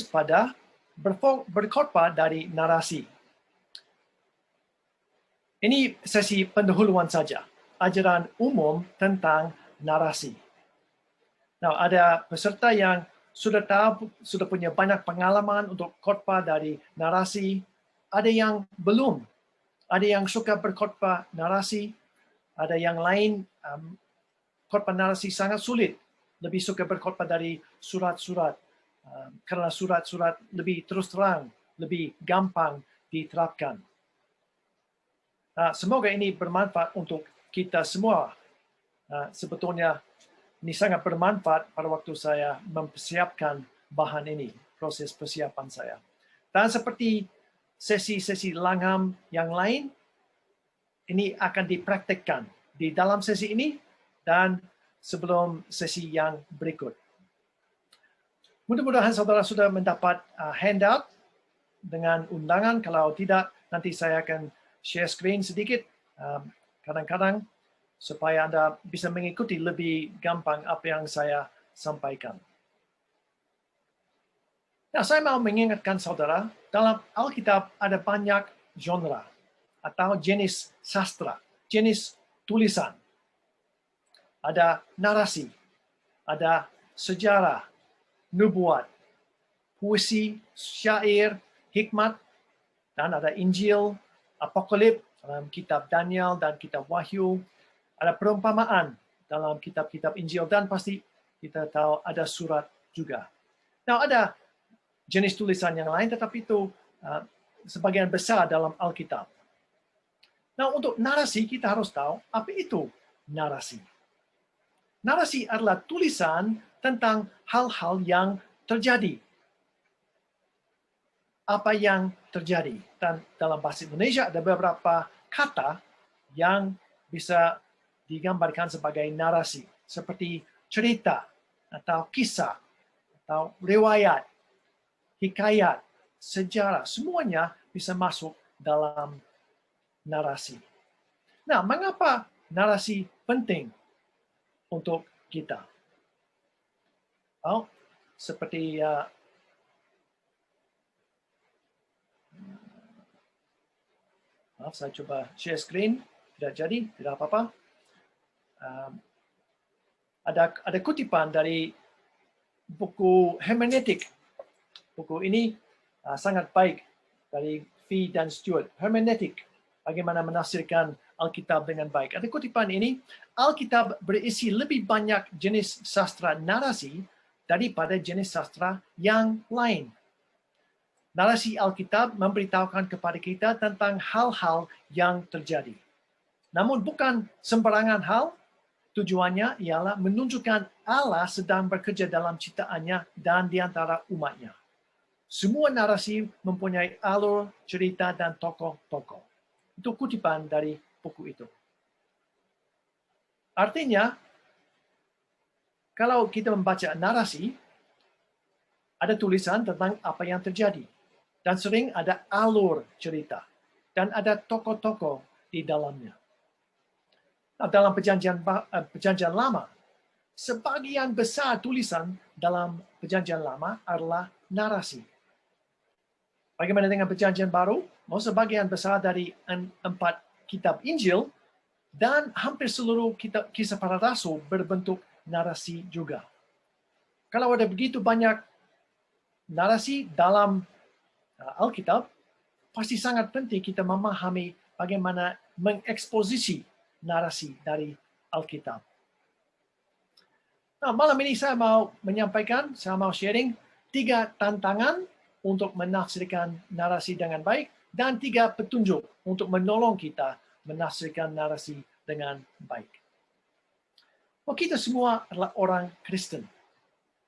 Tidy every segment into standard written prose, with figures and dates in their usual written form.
pada berkhotbah dari narasi. Ini sesi pendahuluan saja, ajaran umum tentang narasi. Nah, ada peserta yang sudah punya banyak pengalaman untuk khotbah dari narasi. Ada yang belum. Ada yang suka berkhotbah narasi. Ada yang lain khotbah narasi sangat sulit. Lebih suka berkhotbah dari surat-surat. Karena surat-surat lebih terus terang, lebih gampang diterapkan. Semoga ini bermanfaat untuk kita semua. Sebetulnya ini sangat bermanfaat pada waktu saya mempersiapkan bahan ini, proses persiapan saya. Dan seperti sesi-sesi langham yang lain, ini akan dipraktikkan di dalam sesi ini dan sebelum sesi yang berikut. Mudah-mudahan saudara sudah mendapat handout dengan undangan. Kalau tidak, nanti saya akan share screen sedikit. Kadang-kadang supaya Anda bisa mengikuti lebih gampang apa yang saya sampaikan. Nah, saya mau mengingatkan saudara, dalam Alkitab ada banyak genre atau jenis sastra, jenis tulisan. Ada narasi, ada sejarah, nubuat, puisi, syair, hikmat, dan ada Injil, Apokalip, dalam kitab Daniel dan kitab Wahyu, ada perumpamaan dalam kitab-kitab Injil, dan pasti kita tahu ada surat juga. Nah, ada jenis tulisan yang lain, tetapi itu sebagian besar dalam Alkitab. Nah, untuk narasi kita harus tahu apa itu narasi. Narasi adalah tulisan tentang hal-hal yang terjadi. Apa yang terjadi. Dan dalam bahasa Indonesia ada beberapa kata yang bisa digambarkan sebagai narasi, seperti cerita, atau kisah, atau riwayat, hikayat, sejarah, semuanya bisa masuk dalam narasi. Nah, mengapa narasi penting untuk kita? Seperti saya coba share screen, tidak jadi, tidak apa-apa. Ada kutipan dari buku hermeneutik. Buku ini sangat baik dari Fee dan Stewart. Hermeneutik, bagaimana menafsirkan Alkitab dengan baik. Ada kutipan ini, Alkitab berisi lebih banyak jenis sastra narasi daripada jenis sastra yang lain. Narasi Alkitab memberitahukan kepada kita tentang hal-hal yang terjadi. Namun bukan sembarangan hal. Tujuannya ialah menunjukkan Allah sedang bekerja dalam ciptaannya dan di antara umatnya. Semua narasi mempunyai alur, cerita, dan tokoh-tokoh. Itu kutipan dari buku itu. Artinya, kalau kita membaca narasi, ada tulisan tentang apa yang terjadi. Dan sering ada alur cerita. Dan ada tokoh-tokoh di dalamnya. Nah, dalam perjanjian lama, sebagian besar tulisan dalam perjanjian lama adalah narasi. Bagaimana dengan perjanjian baru? Sebagian besar dari 4 kitab Injil dan hampir seluruh kitab kisah para rasul berbentuk narasi juga. Kalau ada begitu banyak narasi dalam Alkitab, pasti sangat penting kita memahami bagaimana mengeksposisi narasi dari Alkitab. Nah, malam ini saya mau sharing 3 tantangan untuk menafsirkan narasi dengan baik dan 3 petunjuk untuk menolong kita menafsirkan narasi dengan baik. Kita semua adalah orang Kristen.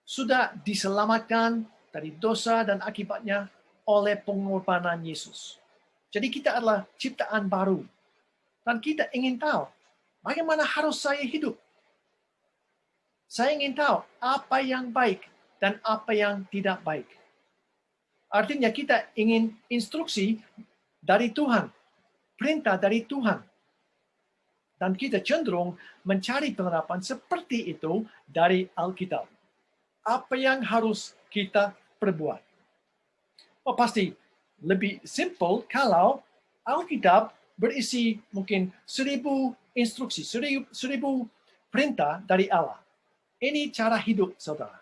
Sudah diselamatkan dari dosa dan akibatnya oleh pengorbanan Yesus. Jadi kita adalah ciptaan baru. Dan kita ingin tahu, bagaimana harus saya hidup? Saya ingin tahu apa yang baik dan apa yang tidak baik. Artinya kita ingin instruksi dari Tuhan, perintah dari Tuhan. Dan kita cenderung mencari penerapan seperti itu dari Alkitab. Apa yang harus kita perbuat? Oh, pasti lebih simple kalau Alkitab berisi mungkin 1.000 instruksi, 1.000 perintah dari Allah. Ini cara hidup saudara.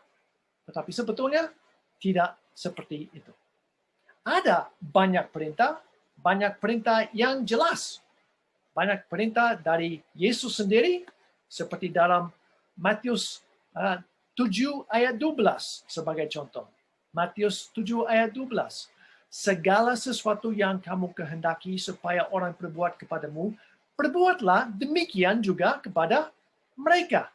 Tetapi sebetulnya tidak seperti itu. Ada banyak perintah yang jelas. Banyak perintah dari Yesus sendiri, seperti dalam Matius 7 ayat 12 sebagai contoh. Matius 7 ayat 12. Segala sesuatu yang kamu kehendaki supaya orang perbuat kepadamu, perbuatlah demikian juga kepada mereka.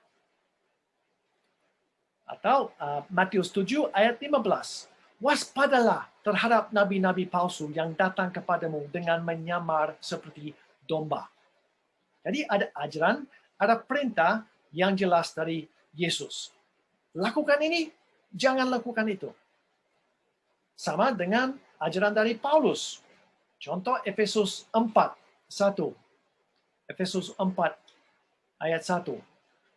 Atau Matius 7 ayat 15. Waspadalah terhadap nabi-nabi palsu yang datang kepadamu dengan menyamar seperti domba. Jadi ada ajaran, ada perintah yang jelas dari Yesus. Lakukan ini, jangan lakukan itu. Sama dengan ajaran dari Paulus. Contoh Efesus 4:1. Efesus 4 ayat 1.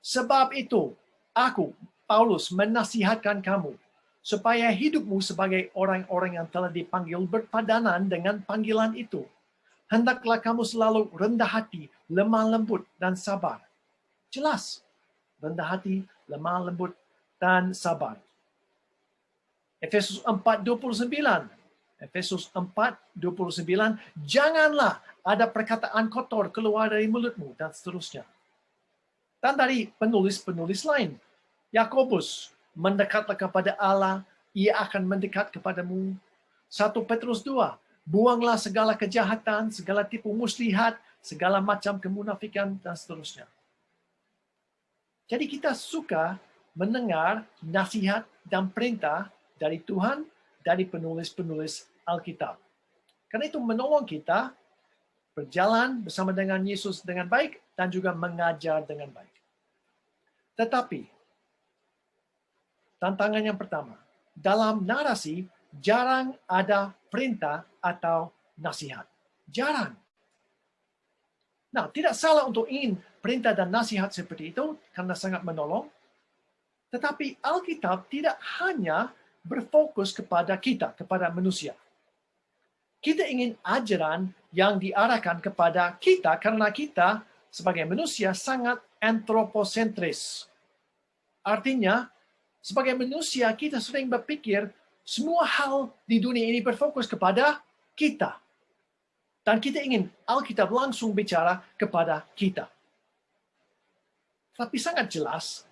Sebab itu, aku, Paulus, menasihatkan kamu, supaya hidupmu sebagai orang-orang yang telah dipanggil berpadanan dengan panggilan itu. Hendaklah kamu selalu rendah hati, lemah lembut, dan sabar. Jelas, rendah hati, lemah lembut, dan sabar. Efesus 4:29. Efesus 4:29. Janganlah ada perkataan kotor keluar dari mulutmu, dan seterusnya. Dan dari penulis-penulis lain. Yakobus, mendekatlah kepada Allah, ia akan mendekat kepadamu. 1 Petrus 2. Buanglah segala kejahatan, segala tipu muslihat, segala macam kemunafikan, dan seterusnya. Jadi kita suka mendengar nasihat dan perintah dari Tuhan, dari penulis-penulis Alkitab. Karena itu menolong kita berjalan bersama dengan Yesus dengan baik dan juga mengajar dengan baik. Tetapi, tantangan yang pertama, dalam narasi jarang ada perintah atau nasihat. Jarang. Nah, tidak salah untuk ingin perintah dan nasihat seperti itu karena sangat menolong. Tetapi Alkitab tidak hanya berfokus kepada kita, kepada manusia. Kita ingin ajaran yang diarahkan kepada kita karena kita sebagai manusia sangat antroposentris. Artinya, sebagai manusia kita sering berpikir semua hal di dunia ini berfokus kepada kita. Dan kita ingin Alkitab langsung bicara kepada kita. Tapi sangat jelas,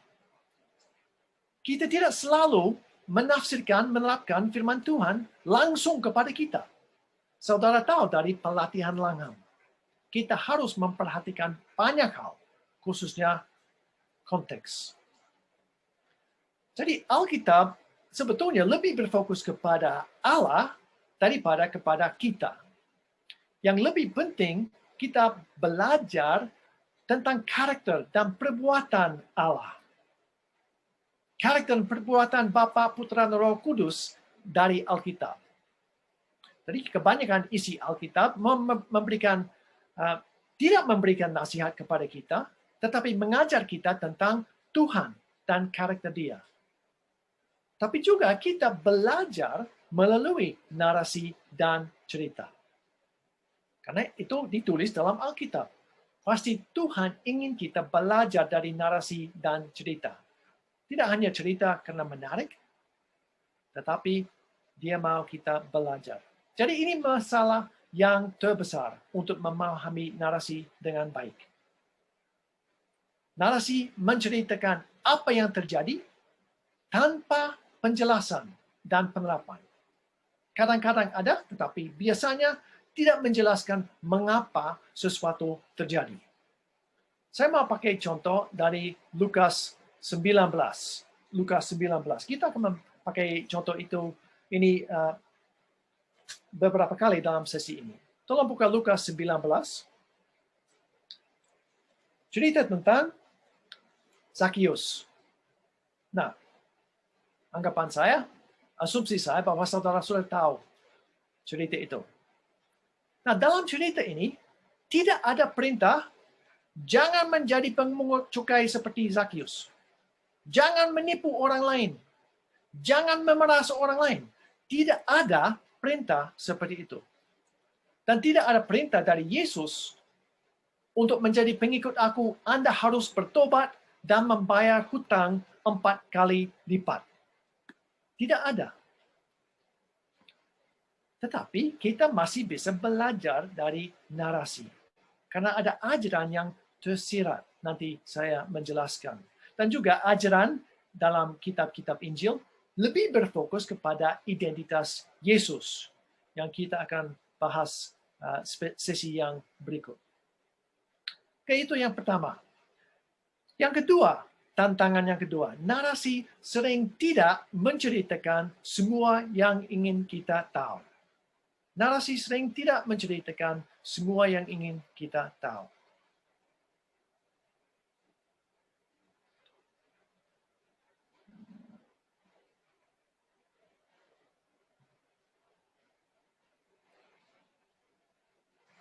kita tidak selalu menafsirkan, menerapkan firman Tuhan langsung kepada kita. Saudara tahu dari pelatihan Langham, kita harus memperhatikan banyak hal, khususnya konteks. Jadi Alkitab sebetulnya lebih berfokus kepada Allah daripada kepada kita. Yang lebih penting, kita belajar tentang karakter dan perbuatan Allah. Karakter dan perbuatan Bapa, Putra, dan Roh Kudus dari Alkitab. Jadi kebanyakan isi Alkitab tidak memberikan nasihat kepada kita, tetapi mengajar kita tentang Tuhan dan karakter Dia. Tapi juga kita belajar melalui narasi dan cerita. Karena itu ditulis dalam Alkitab. Pasti Tuhan ingin kita belajar dari narasi dan cerita. Tidak hanya cerita karena menarik, tetapi Dia mau kita belajar. Jadi ini masalah yang terbesar untuk memahami narasi dengan baik. Narasi menceritakan apa yang terjadi tanpa penjelasan dan penerapan. Kadang-kadang ada, tetapi biasanya tidak menjelaskan mengapa sesuatu terjadi. Saya mau pakai contoh dari Lukas 19. Lukas 19. Kita akan pakai contoh itu ini beberapa kali dalam sesi ini. Tolong buka Lukas 19. Cerita tentang Zakius. Nah, anggapan saya, asumsi saya bahwa saudara sudah tahu cerita itu. Nah, dalam cerita ini, tidak ada perintah, jangan menjadi pemungut cukai seperti Zakius. Jangan menipu orang lain. Jangan memeras orang lain. Tidak ada perintah seperti itu. Dan tidak ada perintah dari Yesus untuk menjadi pengikut aku, Anda harus bertobat dan membayar hutang 4 kali lipat. Tidak ada. Tetapi kita masih bisa belajar dari narasi. Karena ada ajaran yang tersirat. Nanti saya menjelaskan. Dan juga ajaran dalam kitab-kitab Injil lebih berfokus kepada identitas Yesus. Yang kita akan bahas sesi yang berikut. Oke, itu yang pertama. Yang kedua, tantangan yang kedua, narasi sering tidak menceritakan semua yang ingin kita tahu. Narasi sering tidak menceritakan semua yang ingin kita tahu.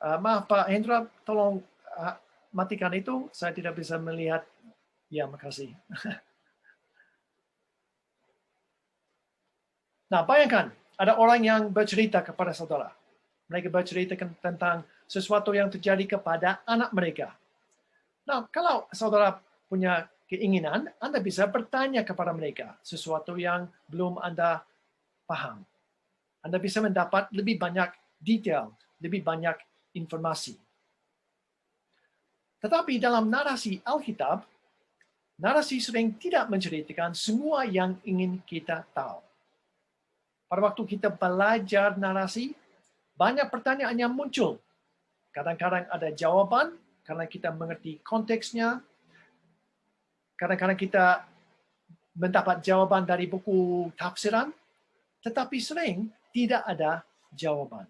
Maaf Pak Hendra, tolong matikan itu. Saya tidak bisa melihat. Ya, makasih. Nah, bayangkan ada orang yang bercerita kepada saudara. Mereka bercerita tentang sesuatu yang terjadi kepada anak mereka. Nah, kalau saudara punya keinginan, Anda bisa bertanya kepada mereka sesuatu yang belum Anda paham. Anda bisa mendapat lebih banyak detail, lebih banyak informasi. Tetapi dalam narasi Alkitab, narasi sering tidak menceritakan semua yang ingin kita tahu. Pada waktu kita belajar narasi, banyak pertanyaan yang muncul. Kadang-kadang ada jawaban, karena kita mengerti konteksnya. Kadang-kadang kita mendapat jawaban dari buku tafsiran, tetapi sering tidak ada jawaban.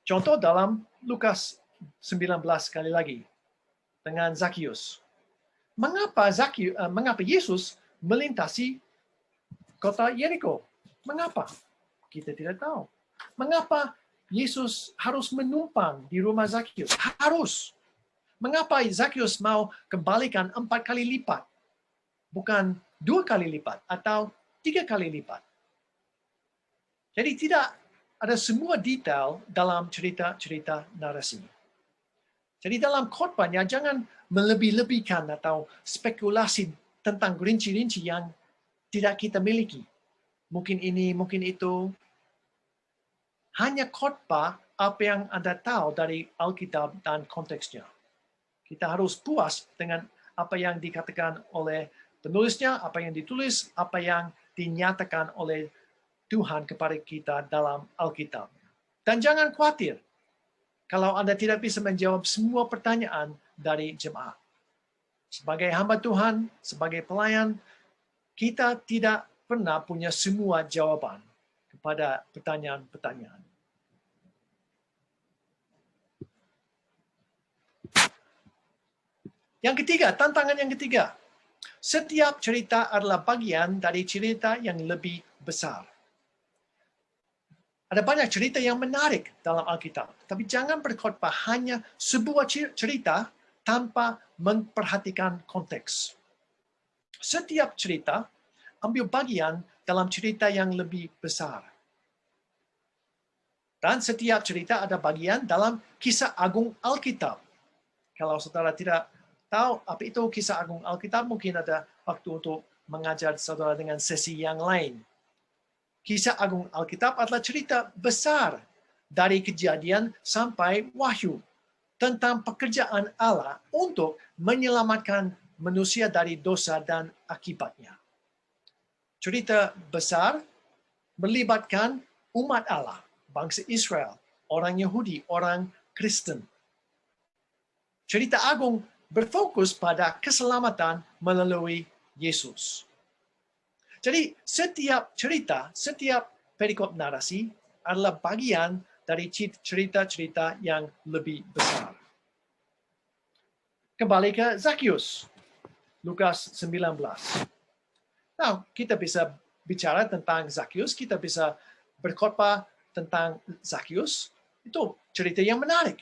Contoh dalam Lukas 19 sekali lagi, dengan Zakheus. Mengapa Yesus melintasi kota Yeriko? Mengapa? Kita tidak tahu. Mengapa Yesus harus menumpang di rumah Zakheus? Harus. Mengapa Zakheus mau kembalikan 4 kali lipat? Bukan 2 kali lipat atau 3 kali lipat. Jadi tidak ada semua detail dalam cerita-cerita narasi. Jadi dalam khotbahnya jangan melebih-lebihkan atau spekulasi tentang rinci-rinci yang tidak kita miliki. Mungkin ini, mungkin itu. Hanya khotbah apa yang Anda tahu dari Alkitab dan konteksnya. Kita harus puas dengan apa yang dikatakan oleh penulisnya, apa yang ditulis, apa yang dinyatakan oleh Tuhan kepada kita dalam Alkitab. Dan jangan khawatir kalau Anda tidak bisa menjawab semua pertanyaan dari jemaat. Sebagai hamba Tuhan, sebagai pelayan, kita tidak pernah punya semua jawaban kepada pertanyaan-pertanyaan. Yang ketiga, tantangan yang ketiga. Setiap cerita adalah bagian dari cerita yang lebih besar. Ada banyak cerita yang menarik dalam Alkitab, tapi jangan berkhotbah hanya sebuah cerita tanpa memperhatikan konteks. Setiap cerita ambil bagian dalam cerita yang lebih besar. Dan setiap cerita ada bagian dalam kisah agung Alkitab. Kalau saudara tidak tahu apa itu kisah agung Alkitab, mungkin ada waktu untuk mengajar saudara dengan sesi yang lain. Kisah agung Alkitab adalah cerita besar dari Kejadian sampai Wahyu tentang pekerjaan Allah untuk menyelamatkan manusia dari dosa dan akibatnya. Cerita besar melibatkan umat Allah, bangsa Israel, orang Yahudi, orang Kristen. Cerita agung berfokus pada keselamatan melalui Yesus. Jadi setiap cerita, setiap perikop narasi adalah bagian dari cerita-cerita yang lebih besar. Kembali ke Zakheus, Lukas 19. Nah, kita bisa bicara tentang Zakheus, kita bisa berkhotbah tentang Zakheus. Itu cerita yang menarik.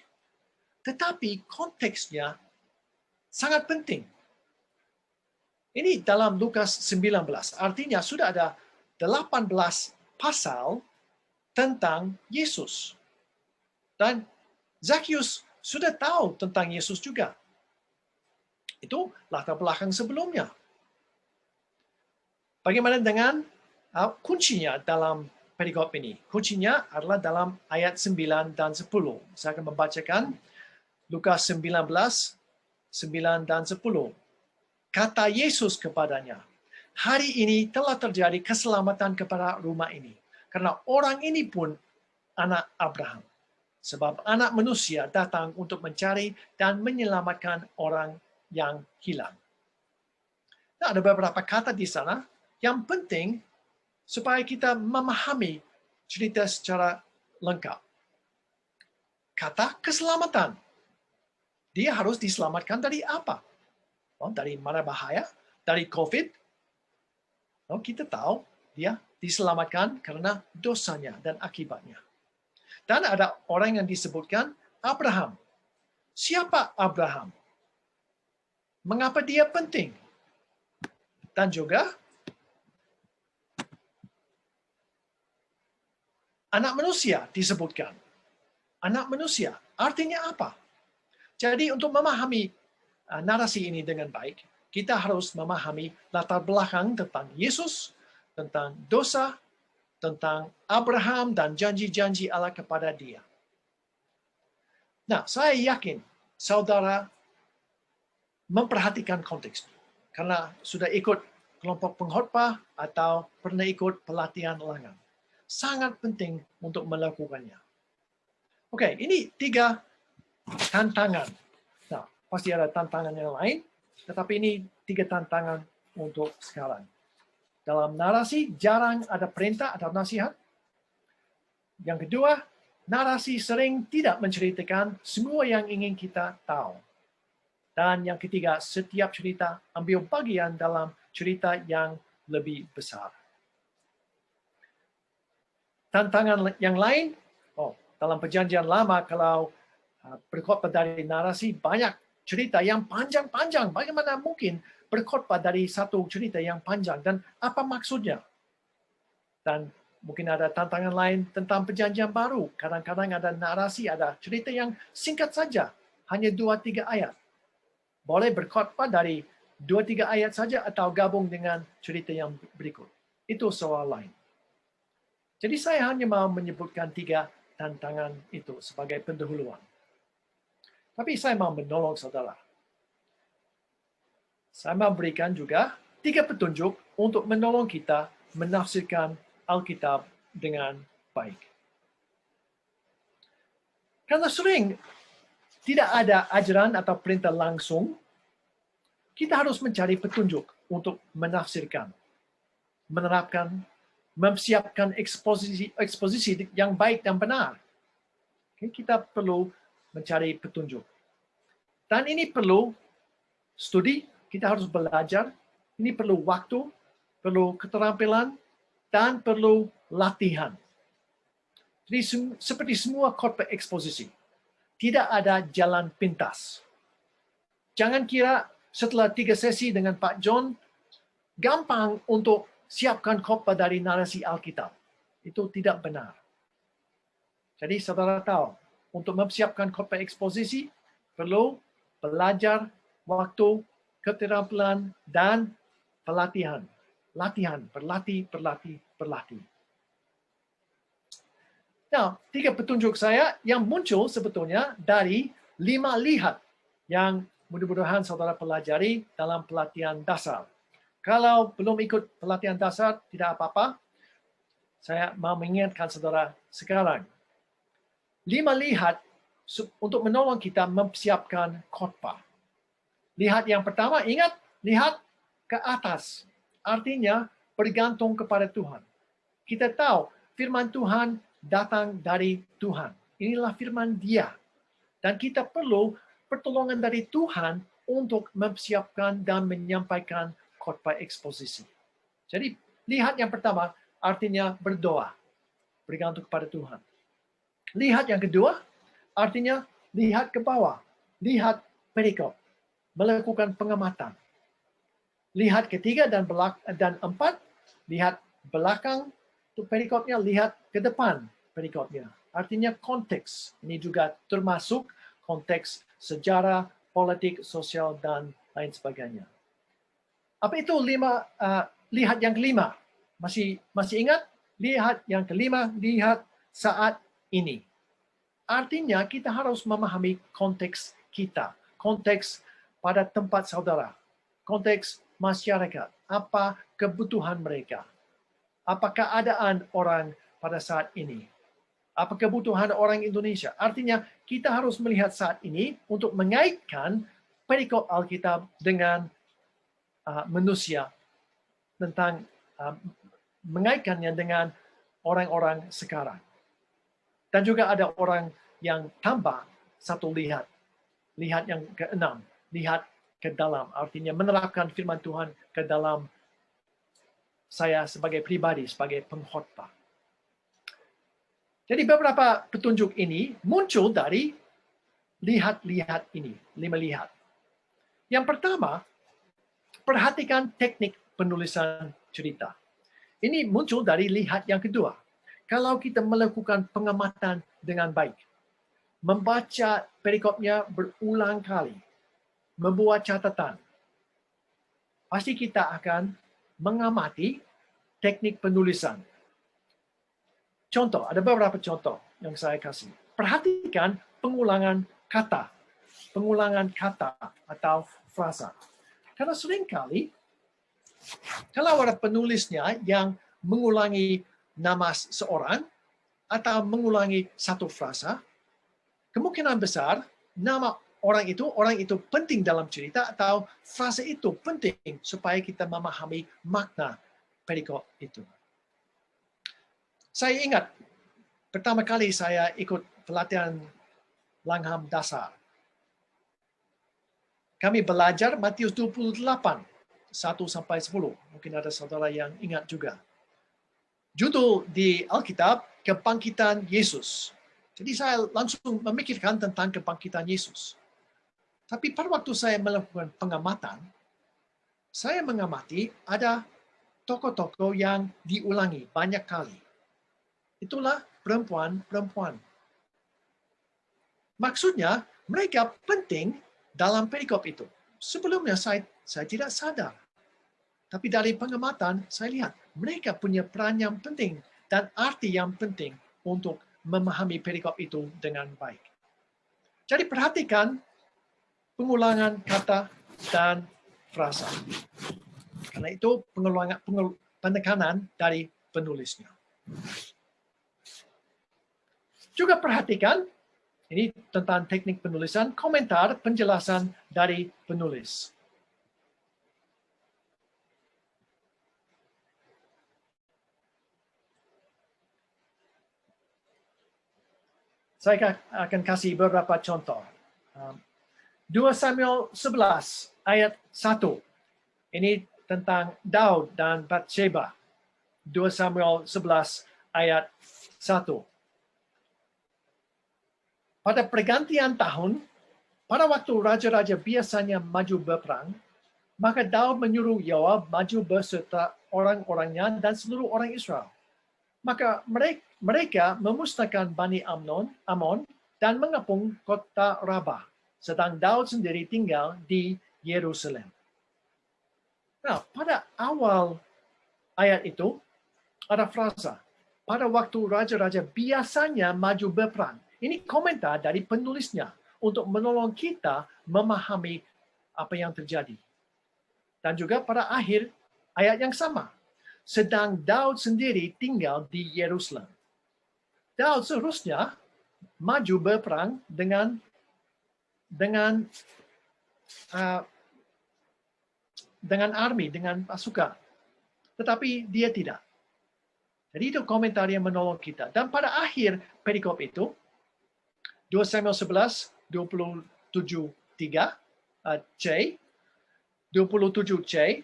Tetapi konteksnya sangat penting. Ini dalam Lukas 19. Artinya sudah ada 18 pasal tentang Yesus. Dan Zakheus sudah tahu tentang Yesus juga. Itu latar belakang sebelumnya. Bagaimana dengan kuncinya dalam perikop ini? Kuncinya adalah dalam ayat 9 dan 10. Saya akan membacakan Lukas 19, 9 dan 10. Kata Yesus kepadanya, hari ini telah terjadi keselamatan kepada rumah ini. Karena orang ini pun anak Abraham. Sebab anak manusia datang untuk mencari dan menyelamatkan orang yang hilang. Nah, ada beberapa kata di sana yang penting supaya kita memahami cerita secara lengkap. Kata keselamatan. Dia harus diselamatkan dari apa? Dari mara bahaya? Dari COVID? Kita tahu dia diselamatkan karena dosanya dan akibatnya. Dan ada orang yang disebutkan Abraham. Siapa Abraham? Mengapa dia penting? Dan juga anak manusia disebutkan. Anak manusia artinya apa? Jadi untuk memahami narasi ini dengan baik, kita harus memahami latar belakang tentang Yesus, tentang dosa, tentang Abraham dan janji-janji Allah kepada dia. Nah, saya yakin saudara memperhatikan konteks karena sudah ikut kelompok pengkhotbah atau pernah ikut pelatihan ulangan. Sangat penting untuk melakukannya. Oke, ini 3 tantangan. Nah, pasti ada tantangan yang lain, tetapi ini 3 tantangan untuk sekarang. Dalam narasi jarang ada perintah atau nasihat. Yang kedua, narasi sering tidak menceritakan semua yang ingin kita tahu. Dan yang ketiga, setiap cerita ambil bagian dalam cerita yang lebih besar. Tantangan yang lain, dalam perjanjian lama kalau berkhotbah dari narasi banyak cerita yang panjang-panjang. Bagaimana mungkin berkhotbah dari satu cerita yang panjang dan apa maksudnya? Dan mungkin ada tantangan lain tentang perjanjian baru. Kadang-kadang ada narasi, ada cerita yang singkat saja, hanya 2-3 ayat. Boleh berkhotbah dari 2-3 ayat saja atau gabung dengan cerita yang berikut. Itu soal lain. Jadi saya hanya mau menyebutkan 3 tantangan itu sebagai pendahuluan. Tapi saya mau menolong saudara. Saya memberikan juga 3 petunjuk untuk menolong kita menafsirkan Alkitab dengan baik. Karena sering tidak ada ajaran atau perintah langsung, kita harus mencari petunjuk untuk menafsirkan, menerapkan, mempersiapkan eksposisi yang baik dan benar. Kita perlu mencari petunjuk. Dan ini perlu studi, kita harus belajar, ini perlu waktu, perlu keterampilan, dan perlu latihan. Jadi seperti semua khotbah eksposisi, tidak ada jalan pintas. Jangan kira setelah 3 sesi dengan Pak John, gampang untuk siapkan khotbah dari narasi Alkitab. Itu tidak benar. Jadi saudara tahu, untuk mempersiapkan khotbah eksposisi, perlu belajar, waktu, keterampilan, dan pelatihan. Latihan, berlatih. Nah, 3 petunjuk saya yang muncul sebetulnya dari 5 lihat yang mudah-mudahan saudara pelajari dalam pelatihan dasar. Kalau belum ikut pelatihan dasar, tidak apa-apa. Saya mau mengingatkan saudara sekarang. 5 lihat untuk menolong kita mempersiapkan khotbah. Lihat yang pertama, ingat, lihat ke atas. Artinya bergantung kepada Tuhan. Kita tahu firman Tuhan datang dari Tuhan. Inilah firman Dia. Dan kita perlu pertolongan dari Tuhan untuk mempersiapkan dan menyampaikan khotbah eksposisi. Jadi lihat yang pertama artinya berdoa, bergantung kepada Tuhan. Lihat yang kedua artinya lihat ke bawah, lihat perikop, melakukan pengamatan. Lihat ketiga dan 4, lihat belakang untuk perikopnya, lihat ke depan perikopnya. Artinya konteks. Ini juga termasuk konteks sejarah, politik, sosial, dan lain sebagainya. Apa itu lihat yang kelima? Masih ingat? Lihat yang kelima, lihat saat ini. Artinya kita harus memahami konteks kita, konteks pada tempat saudara, konteks masyarakat, apa kebutuhan mereka, apa keadaan orang pada saat ini, apa kebutuhan orang Indonesia. Artinya kita harus melihat saat ini untuk mengaitkan perikop Alkitab dengan manusia, tentang mengaitkannya dengan orang-orang sekarang. Dan juga ada orang yang tambah satu lihat yang keenam, lihat ke dalam, artinya menerapkan firman Tuhan ke dalam saya sebagai pribadi, sebagai pengkhotbah. Jadi beberapa petunjuk ini muncul dari lihat-lihat ini, 5 lihat. Yang pertama, perhatikan teknik penulisan cerita. Ini muncul dari lihat yang kedua. Kalau kita melakukan pengamatan dengan baik, membaca perikopnya berulang kali, membuat catatan, pasti kita akan mengamati teknik penulisan. Contoh, ada beberapa contoh yang saya kasih. Perhatikan pengulangan kata atau frasa. Karena seringkali, kalau ada penulisnya yang mengulangi nama seorang atau mengulangi satu frasa, kemungkinan besar nama orang itu penting dalam cerita atau frasa itu penting supaya kita memahami makna perikop itu. Saya ingat pertama kali saya ikut pelatihan Langham dasar. Kami belajar Matius 28, 1-10. Mungkin ada saudara yang ingat juga. Judul di Alkitab, Kebangkitan Yesus. Jadi saya langsung memikirkan tentang kebangkitan Yesus. Tapi pada waktu saya melakukan pengamatan, saya mengamati ada tokoh-tokoh yang diulangi banyak kali. Itulah perempuan-perempuan. Maksudnya, mereka penting dalam perikop itu. Sebelumnya saya tidak sadar. Tapi dari pengamatan, saya lihat mereka punya peran yang penting dan arti yang penting untuk memahami perikop itu dengan baik. Jadi perhatikan pengulangan kata dan frasa. Karena itu penekanan dari penulisnya. Juga perhatikan, ini tentang teknik penulisan, komentar penjelasan dari penulis. Saya akan kasih beberapa contoh. 2 Samuel 11 ayat 1. Ini tentang Daud dan Bathsheba. 2 Samuel 11 ayat 1. Pada pergantian tahun, pada waktu raja-raja biasanya maju berperang, maka Daud menyuruh Yoab maju beserta orang-orangnya dan seluruh orang Israel. Maka mereka memusnahkan Bani Amon dan mengepung kota Rabah, sedang Daud sendiri tinggal di Yerusalem. Nah, pada awal ayat itu ada frasa, pada waktu raja-raja biasanya maju berperang. Ini komentar dari penulisnya untuk menolong kita memahami apa yang terjadi. Dan juga pada akhir ayat yang sama, sedang Daud sendiri tinggal di Yerusalem. Daud seharusnya maju berperang dengan army, dengan pasukan. Tetapi dia tidak. Jadi itu komentar yang menolong kita. Dan pada akhir perikop itu, 2 Samuel 11, 27:3C, 27C,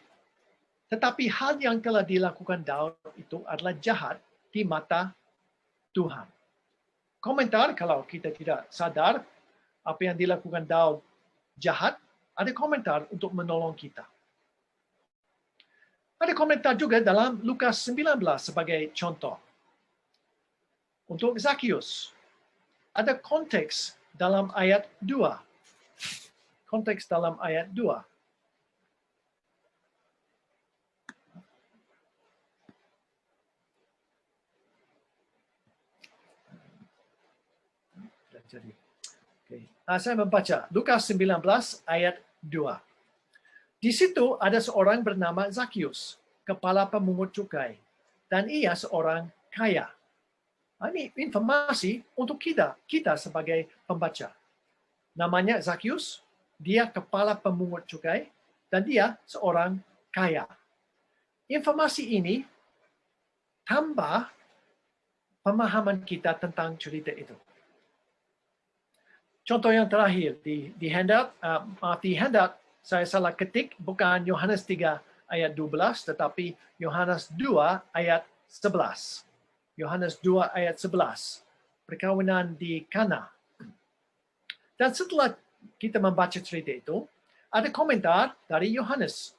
tetapi hal yang telah dilakukan Daud itu adalah jahat di mata Tuhan. Komentar, kalau kita tidak sadar apa yang dilakukan Daud jahat, ada komentar untuk menolong kita. Ada komentar juga dalam Lukas 19 sebagai contoh. Untuk Zakius, ada konteks dalam ayat 2. Konteks dalam ayat 2. Jadi, saya membaca Lukas 19 ayat 2. Di situ ada seorang bernama Zakius, kepala pemungut cukai, dan ia seorang kaya. Ini informasi untuk kita sebagai pembaca. Namanya Zakius, dia kepala pemungut cukai, dan dia seorang kaya. Informasi ini tambah pemahaman kita tentang cerita itu. Contoh yang terakhir di handout, di handout saya salah ketik bukan Yohanes 3 ayat 12 tetapi Yohanes 2 ayat 11. Yohanes 2 ayat 11. Perkawinan di Kana. Dan setelah kita membaca cerita itu, ada komentar dari Yohanes.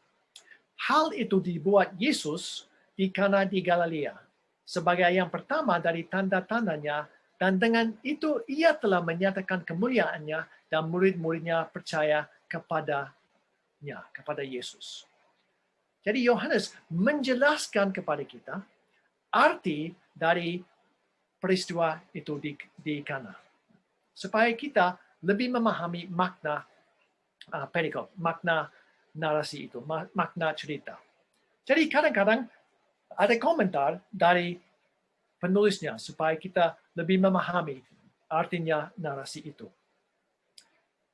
Hal itu dibuat Yesus di Kana di Galilea sebagai yang pertama dari tanda-tandanya, dan dengan itu ia telah menyatakan kemuliaannya dan murid-muridnya percaya kepadanya, kepada Yesus. Jadi Yohanes menjelaskan kepada kita arti dari peristiwa itu di Kana, supaya kita lebih memahami makna perikop, makna narasi itu, makna cerita. Jadi kadang-kadang ada komentar dari penulisnya supaya kita lebih memahami artinya narasi itu.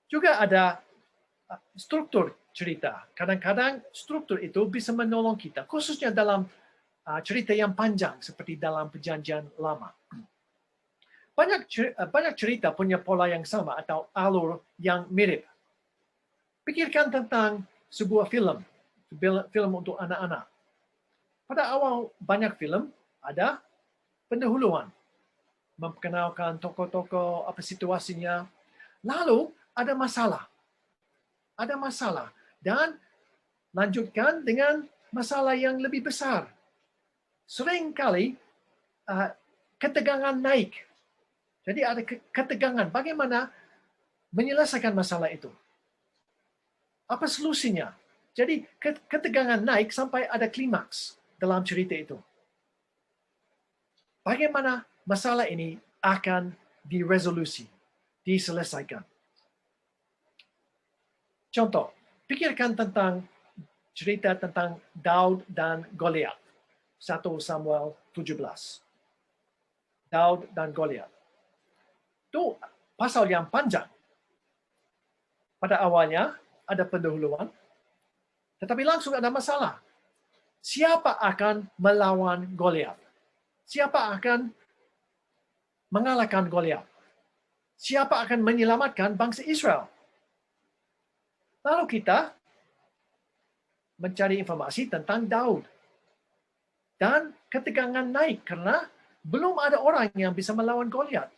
Juga ada struktur cerita. Kadang-kadang struktur itu bisa menolong kita, khususnya dalam cerita yang panjang seperti dalam Perjanjian Lama. Banyak cerita punya pola yang sama atau alur yang mirip. Pikirkan tentang sebuah film untuk anak-anak. Pada awal banyak film ada pendahuluan, memperkenalkan tokoh-tokoh, apa situasinya. Lalu ada masalah. Dan lanjutkan dengan masalah yang lebih besar. Seringkali ketegangan naik. Jadi ada ketegangan. Bagaimana menyelesaikan masalah itu? Apa solusinya? Jadi ketegangan naik sampai ada klimaks dalam cerita itu. Bagaimana masalah ini akan diresolusi, diselesaikan. Contoh, pikirkan tentang cerita tentang Daud dan Goliat. 1 Samuel 17. Daud dan Goliat. Itu pasal yang panjang. Pada awalnya ada pendahuluan, tetapi langsung ada masalah. Siapa akan melawan Goliat? Siapa akan mengalahkan Goliat? Siapa akan menyelamatkan bangsa Israel? Lalu kita mencari informasi tentang Daud. Dan ketegangan naik karena belum ada orang yang bisa melawan Goliat.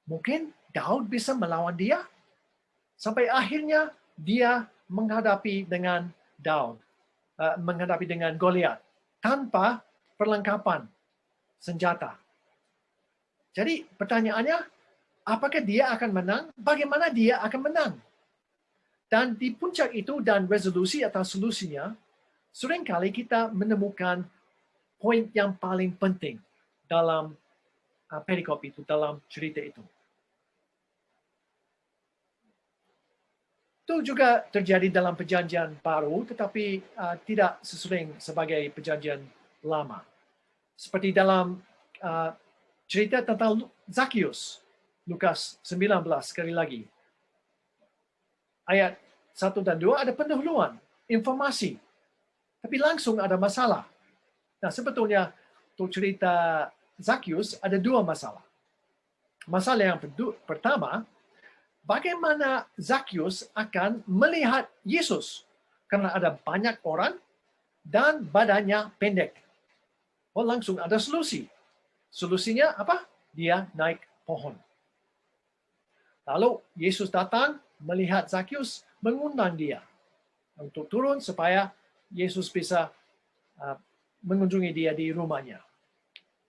Mungkin Daud bisa melawan dia. Sampai akhirnya dia menghadapi dengan Goliat tanpa perlengkapan senjata. Jadi pertanyaannya, apakah dia akan menang? Bagaimana dia akan menang? Dan di puncak itu dan resolusi atau solusinya, seringkali kita menemukan poin yang paling penting dalam perikop itu, dalam cerita itu. Itu juga terjadi dalam Perjanjian Baru, tetapi tidak sesering sebagai Perjanjian Lama. Seperti dalam cerita tentang Zakius, Lukas 19 sekali lagi. Ayat 1 dan 2 ada pendahuluan, informasi. Tapi langsung ada masalah. Nah, sebetulnya untuk cerita Zakius ada dua masalah. Masalah yang pertama, bagaimana Zakius akan melihat Yesus? Karena ada banyak orang dan badannya pendek. Langsung ada solusi. Solusinya apa? Dia naik pohon. Lalu Yesus datang, melihat Zakius, mengundang dia untuk turun supaya Yesus bisa mengunjungi dia di rumahnya.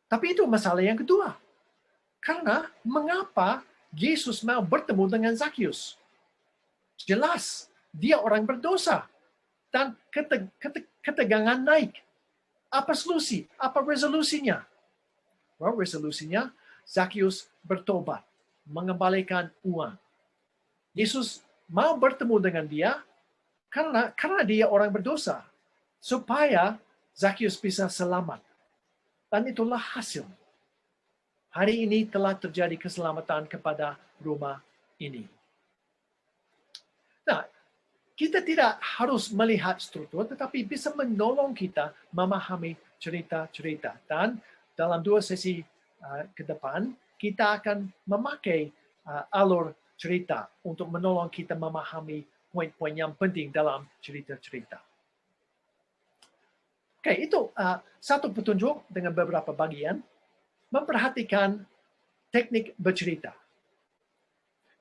Tapi itu masalah yang kedua. Karena mengapa Yesus mau bertemu dengan Zakheus? Jelas, dia orang berdosa. Dan ketegangan naik. Apa solusi? Apa resolusinya? Well, resolusinya, Zakheus bertobat, mengembalikan uang. Yesus mau bertemu dengan dia karena dia orang berdosa, supaya Zakheus bisa selamat. Dan itulah hasil. Hari ini telah terjadi keselamatan kepada rumah ini. Nah, kita tidak harus melihat struktur, tetapi bisa menolong kita memahami cerita-cerita. Dan dalam 2 sesi ke depan, kita akan memakai alur cerita untuk menolong kita memahami poin-poin yang penting dalam cerita-cerita. Oke, itu satu petunjuk dengan beberapa bagian. Memperhatikan teknik bercerita.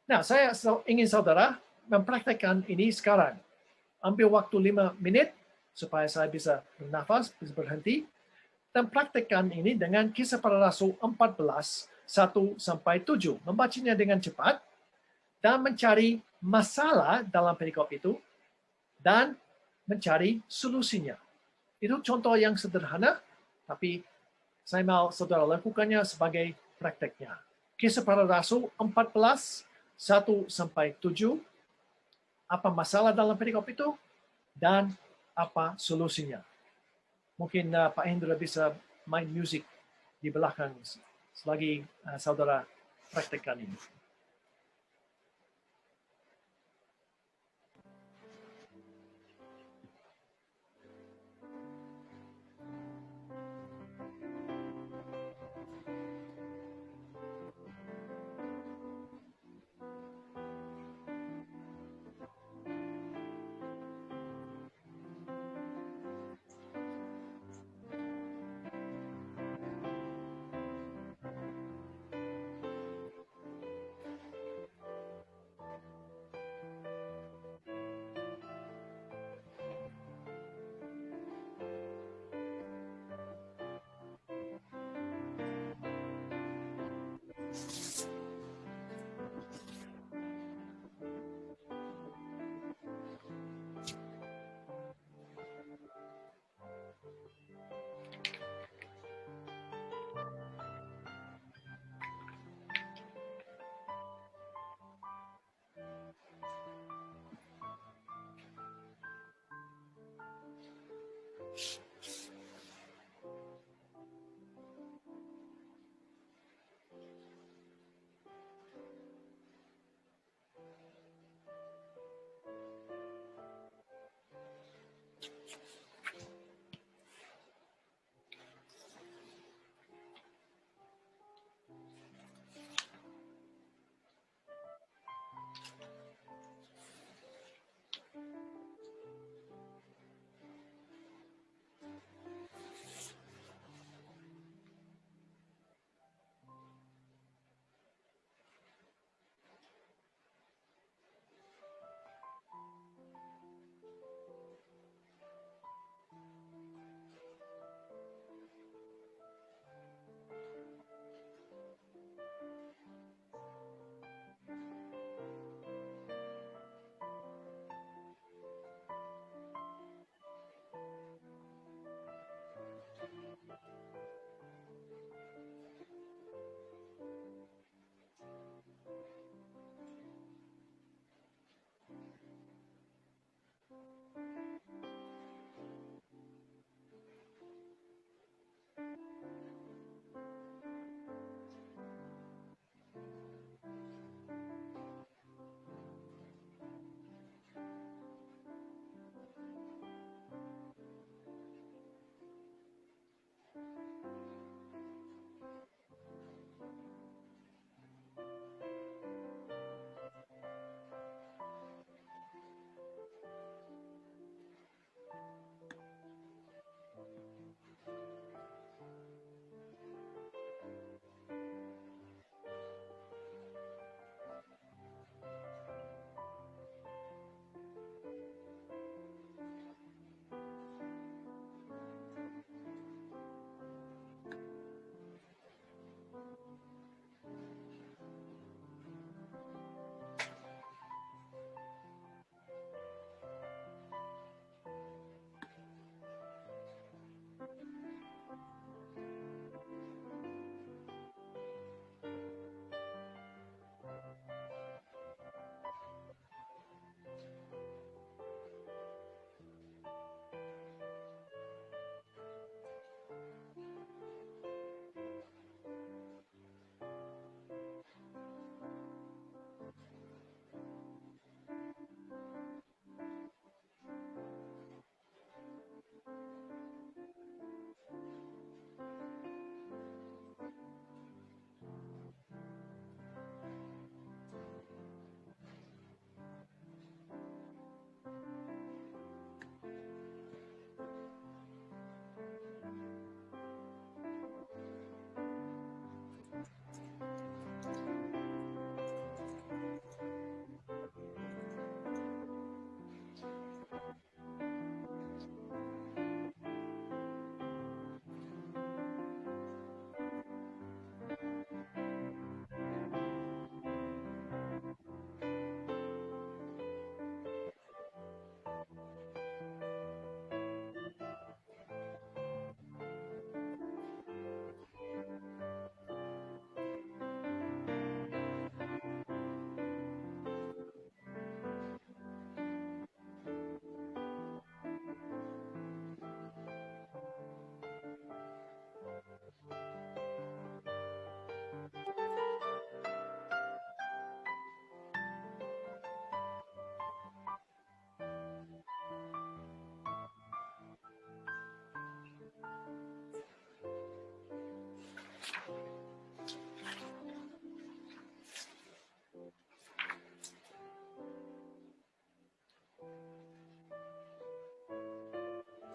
Nah, saya ingin saudara mempraktekkan ini sekarang. Ambil waktu 5 menit supaya saya bisa bernafas, bisa berhenti. Dan praktekkan ini dengan Kisah Para Rasul 14, 1-7. Membacanya dengan cepat dan mencari masalah dalam perikop itu dan mencari solusinya. Itu contoh yang sederhana, tapi saya mau saudara lakukannya sebagai prakteknya. Kisah Para Rasul 14, 1-7. Apa masalah dalam perikop itu dan apa solusinya. Mungkin Pak Hendra bisa main musik di belakang selagi saudara praktekkan ini.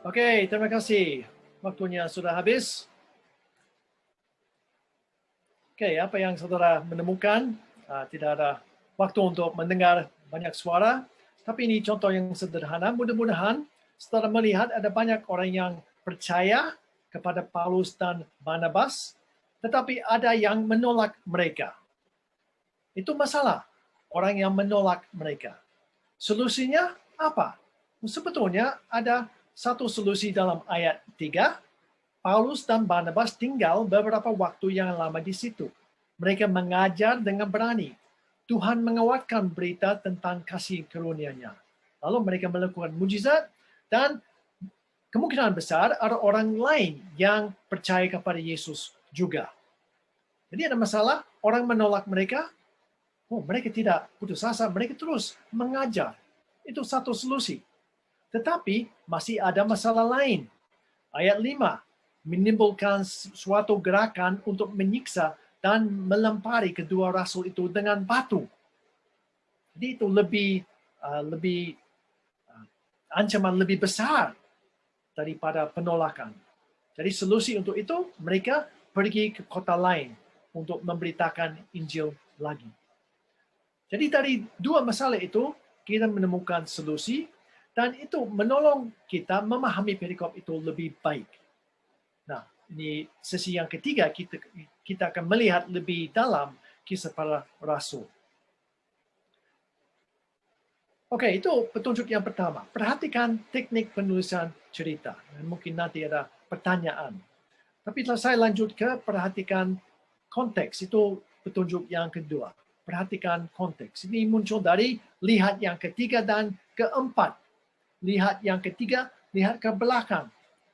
Oke, terima kasih. Waktunya sudah habis. Oke, apa yang saudara menemukan? Tidak ada waktu untuk mendengar banyak suara, tapi ini contoh yang sederhana. Mudah-mudahan setelah melihat ada banyak orang yang percaya kepada Paulus dan Barnabas, tetapi ada yang menolak mereka. Itu masalah, orang yang menolak mereka. Solusinya apa? Sebetulnya ada satu solusi dalam ayat 3. Paulus dan Barnabas tinggal beberapa waktu yang lama di situ. Mereka mengajar dengan berani. Tuhan menguatkan berita tentang kasih karunia-Nya. Lalu mereka melakukan mujizat dan kemungkinan besar ada orang lain yang percaya kepada Yesus juga. Jadi ada masalah, orang menolak mereka. Mereka tidak putus asa, mereka terus mengajar. Itu satu solusi. Tetapi masih ada masalah lain. Ayat 5, menimbulkan suatu gerakan untuk menyiksa dan melempari kedua rasul itu dengan batu. Jadi itu lebih ancaman lebih besar daripada penolakan. Jadi solusi untuk itu mereka pergi ke kota lain untuk memberitakan Injil lagi. Jadi dari dua masalah itu kita menemukan solusi dan itu menolong kita memahami perikop itu lebih baik. Nah, ini sesi yang ketiga kita akan melihat lebih dalam kisah para rasul. Oke, itu petunjuk yang pertama. Perhatikan teknik penulisan cerita. Mungkin nanti ada pertanyaan. Tapi kalau saya lanjut ke perhatikan konteks, itu petunjuk yang kedua. Perhatikan konteks. Ini muncul dari lihat yang ketiga dan keempat. Lihat yang ketiga, lihat ke belakang.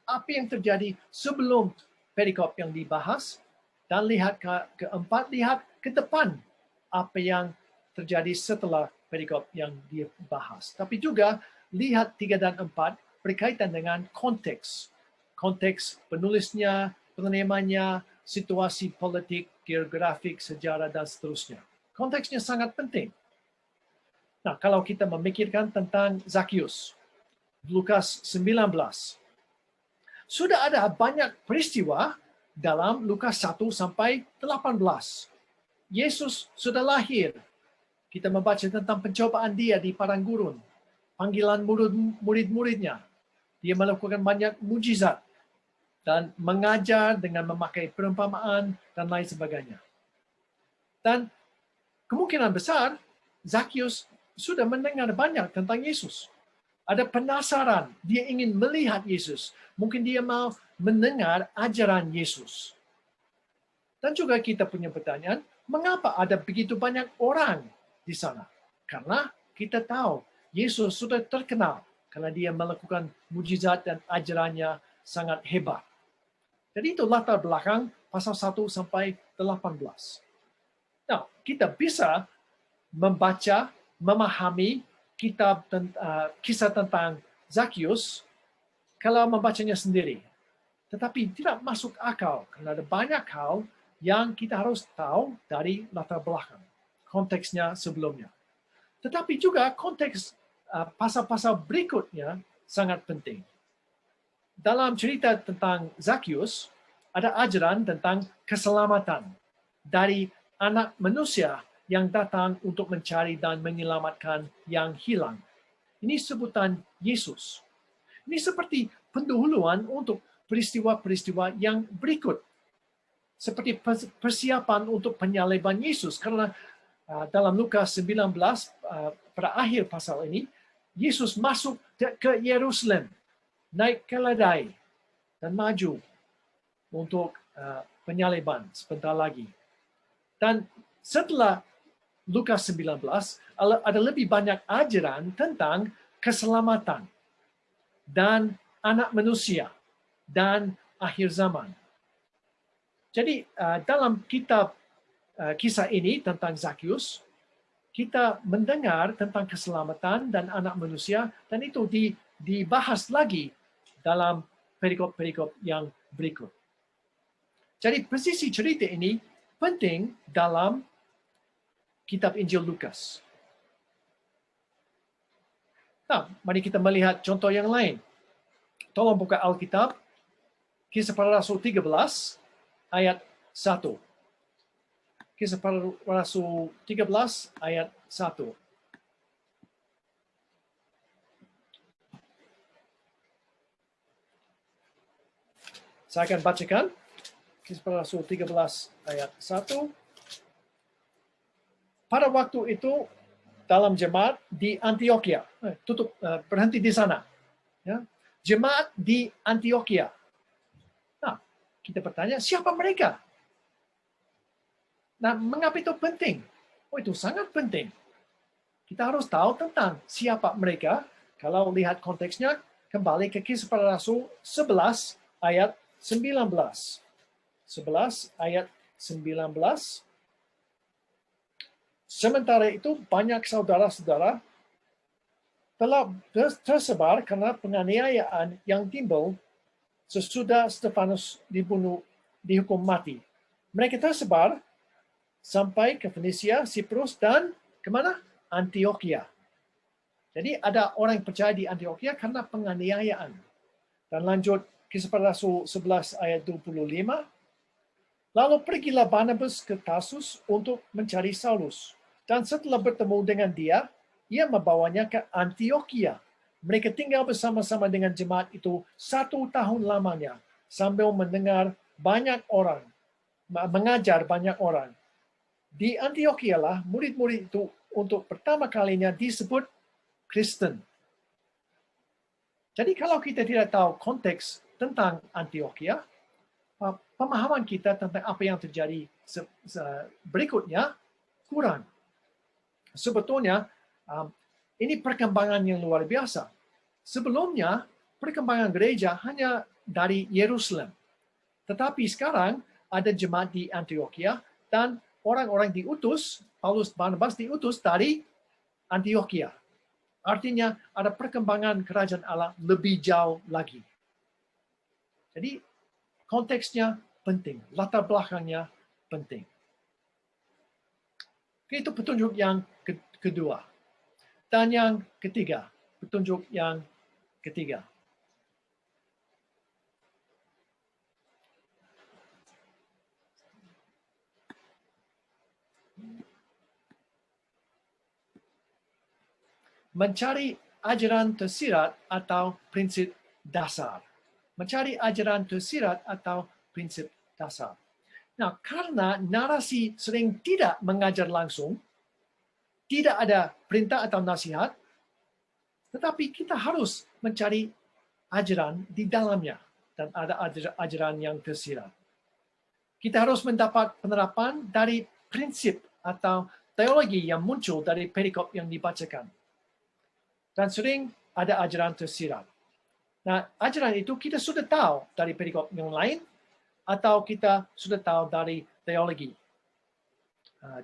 Apa yang terjadi sebelum perikop yang dibahas, dan lihat keempat, lihat ke depan apa yang terjadi setelah perikop yang dibahas. Tapi juga lihat 3 dan 4 berkaitan dengan konteks. Konteks penulisnya, penerimanya, situasi politik, geografik, sejarah, dan seterusnya. Konteksnya sangat penting. Nah, kalau kita memikirkan tentang Zakheus, Lukas 19, sudah ada banyak peristiwa dalam Lukas 1 sampai 18. Yesus sudah lahir. Kita membaca tentang pencobaan dia di padang gurun. Panggilan murid-muridnya. Dia melakukan banyak mujizat dan mengajar dengan memakai perumpamaan dan lain sebagainya. Dan kemungkinan besar Zakheus sudah mendengar banyak tentang Yesus. Ada penasaran, dia ingin melihat Yesus. Mungkin dia mau mendengar ajaran Yesus. Dan juga kita punya pertanyaan, mengapa ada begitu banyak orang di sana? Karena kita tahu Yesus sudah terkenal karena dia melakukan mujizat dan ajarannya sangat hebat. Jadi itu latar belakang pasal 1 sampai 18. Nah, kita bisa membaca, memahami kitab kisah tentang Zakheus kalau membacanya sendiri. Tetapi tidak masuk akal karena ada banyak hal yang kita harus tahu dari latar belakang, konteksnya sebelumnya. Tetapi juga konteks pasal-pasal berikutnya sangat penting. Dalam cerita tentang Zakheus, ada ajaran tentang keselamatan dari anak manusia yang datang untuk mencari dan menyelamatkan yang hilang. Ini sebutan Yesus. Ini seperti pendahuluan untuk peristiwa-peristiwa yang berikut. Seperti persiapan untuk penyaliban Yesus. Karena dalam Lukas 19, pada akhir pasal ini, Yesus masuk ke Yerusalem, naik keledai, dan maju untuk penyaliban sebentar lagi. Dan setelah Lukas 19, ada lebih banyak ajaran tentang keselamatan dan anak manusia dan akhir zaman. Jadi dalam kitab kisah ini tentang Zakheus, kita mendengar tentang keselamatan dan anak manusia, dan itu dibahas lagi dalam perikop-perikop yang berikut. Jadi posisi cerita ini penting dalam kitab Injil Lukas. Nah, mari kita melihat contoh yang lain. Tolong buka Alkitab, Kisah Para Rasul 13, ayat 1. Kisah Para Rasul 13, ayat 1. Saya akan bacakan. Kisah Para Rasul 13, ayat 1. Pada waktu itu, dalam jemaat di Antioquia, berhenti di sana. Ya. Jemaat di Antioquia. Nah, kita bertanya, siapa mereka? Nah, mengapa itu penting? Oh, itu sangat penting. Kita harus tahu tentang siapa mereka. Kalau lihat konteksnya, kembali ke Kisah Para Rasul 11 ayat 19. 11 ayat 19. Sementara itu, banyak saudara-saudara telah tersebar karena penganiayaan yang timbul sesudah Stefanus dihukum mati. Mereka tersebar sampai ke Fenisia, Siprus, dan kemana? Antioquia. Jadi ada orang yang percaya di Antioquia karena penganiayaan. Dan lanjut Kisah Para Rasul 11 ayat 25. Lalu pergilah Barnabas ke Tarsus untuk mencari Saulus. Dan setelah bertemu dengan dia, ia membawanya ke Antioquia. Mereka tinggal bersama-sama dengan jemaat itu 1 tahun lamanya, sambil mendengar banyak orang, mengajar banyak orang. Di Antioquia lah murid-murid itu untuk pertama kalinya disebut Kristen. Jadi kalau kita tidak tahu konteks tentang Antioquia, pemahaman kita tentang apa yang terjadi berikutnya kurang. Sebetulnya, ini perkembangan yang luar biasa. Sebelumnya, perkembangan gereja hanya dari Yerusalem. Tetapi sekarang ada jemaat di Antioquia dan orang-orang diutus, Paulus Barnabas diutus dari Antioquia. Artinya ada perkembangan kerajaan Allah lebih jauh lagi. Jadi konteksnya penting, latar belakangnya penting. Itu petunjuk yang kedua. Dan yang ketiga, petunjuk yang ketiga. Mencari ajaran tersirat atau prinsip dasar. Mencari ajaran tersirat atau prinsip dasar. Nah, karena narasi sering tidak mengajar langsung, tidak ada perintah atau nasihat, tetapi kita harus mencari ajaran di dalamnya dan ada ajaran yang tersirat. Kita harus mendapat penerapan dari prinsip atau teologi yang muncul dari perikop yang dibacakan. Dan sering ada ajaran tersirat. Nah, ajaran itu kita sudah tahu dari perikop yang lain, atau kita sudah tahu dari teologi.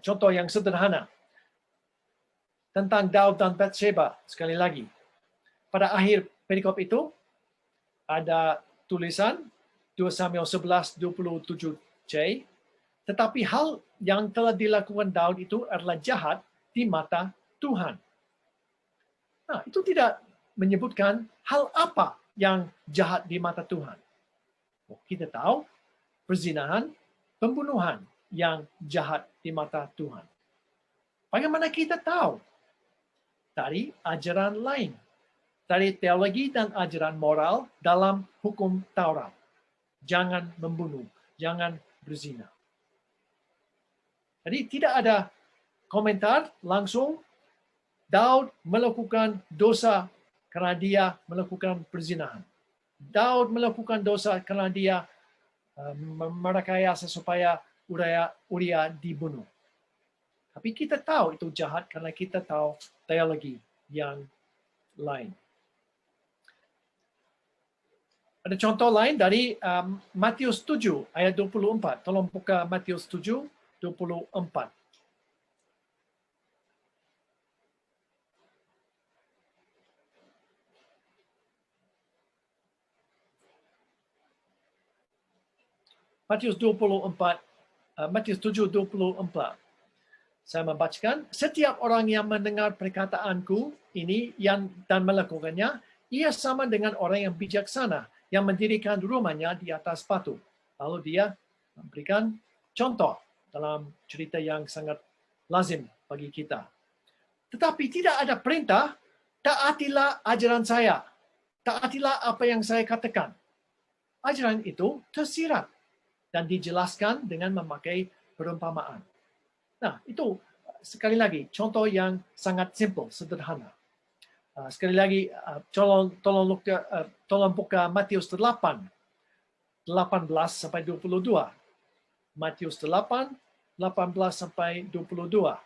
Contoh yang sederhana tentang Daud dan Bathsheba, sekali lagi. Pada akhir perikop itu ada tulisan 2 Samuel 11:27c, tetapi hal yang telah dilakukan Daud itu adalah jahat di mata Tuhan. Nah, itu tidak menyebutkan hal apa yang jahat di mata Tuhan. Kita tahu perzinahan, pembunuhan yang jahat di mata Tuhan. Bagaimana kita tahu? Dari ajaran lain. Dari teologi dan ajaran moral dalam hukum Taurat. Jangan membunuh, jangan berzina. Jadi tidak ada komentar langsung Daud melakukan dosa karena dia melakukan perzinahan. Daud melakukan dosa karena dia merekayasa supaya Uria dibunuh. Tapi kita tahu itu jahat karena kita tahu teologi yang lain. Ada contoh lain dari Matius 7 ayat 24. Tolong buka Matius 7, 24. Matius 7:24. Saya membacakan, setiap orang yang mendengar perkataanku ini dan melakukannya Ia sama dengan orang yang bijaksana yang mendirikan rumahnya di atas batu. Lalu dia memberikan contoh dalam cerita yang sangat lazim bagi kita. Tetapi tidak ada perintah, taatilah ajaran saya. Taatilah apa yang saya katakan. Ajaran itu tersirat dan dijelaskan dengan memakai perumpamaan. Nah, itu sekali lagi contoh yang sangat simple, sederhana. Sekali lagi, tolong buka Matius 8, 18 sampai 22. Matius 8, 18 sampai 22.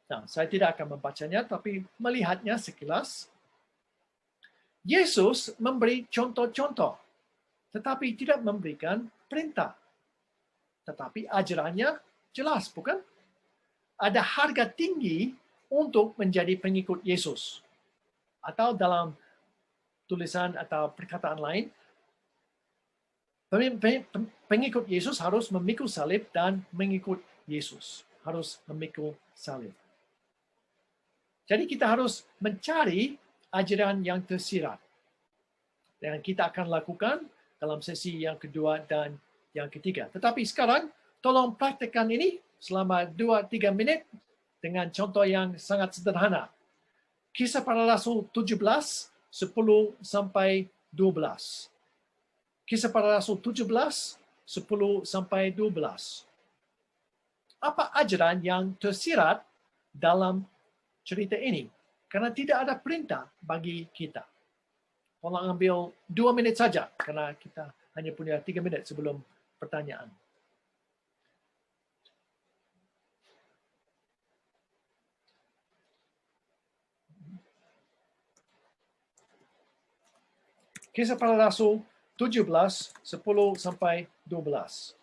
Nah, saya tidak akan membacanya, tapi melihatnya sekilas. Yesus memberi contoh-contoh, tetapi tidak memberikan perintah. Tetapi ajarannya jelas, bukan? Ada harga tinggi untuk menjadi pengikut Yesus. Atau dalam tulisan atau perkataan lain, pengikut Yesus harus memikul salib dan mengikut Yesus. Harus memikul salib. Jadi kita harus mencari ajaran yang tersirat. Dan kita akan lakukan dalam sesi yang kedua dan yang ketiga. Tetapi sekarang, tolong praktekkan ini selama 2-3 menit dengan contoh yang sangat sederhana. Kisah Para Rasul 17, 10 sampai 12. Kisah Para Rasul 17, 10 sampai 12. Apa ajaran yang tersirat dalam cerita ini? Karena tidak ada perintah bagi kita. Tolong ambil 2 menit saja, karena kita hanya punya 3 menit sebelum pertanyaan. Kisah Para Rasul 17, 10 sampai 12.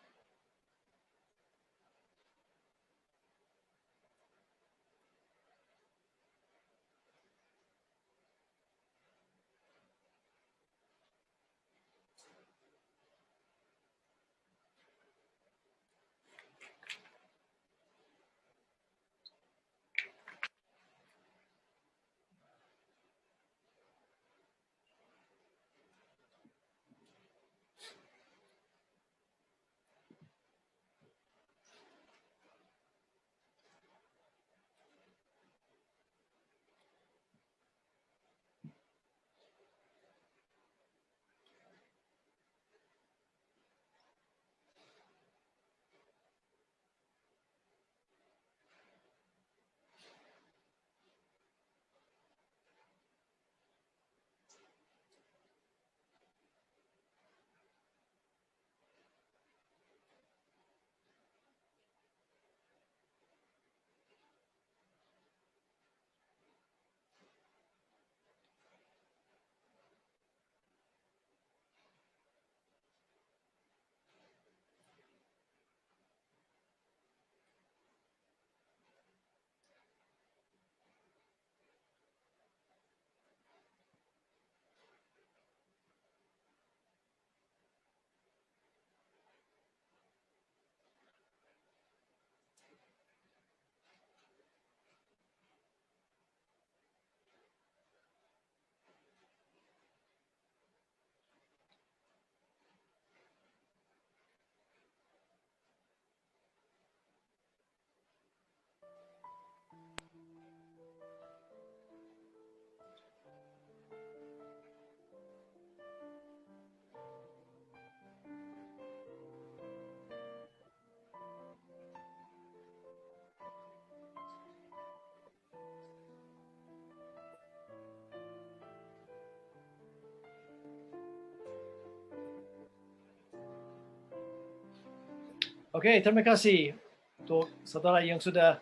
Oke, terima kasih untuk saudara yang sudah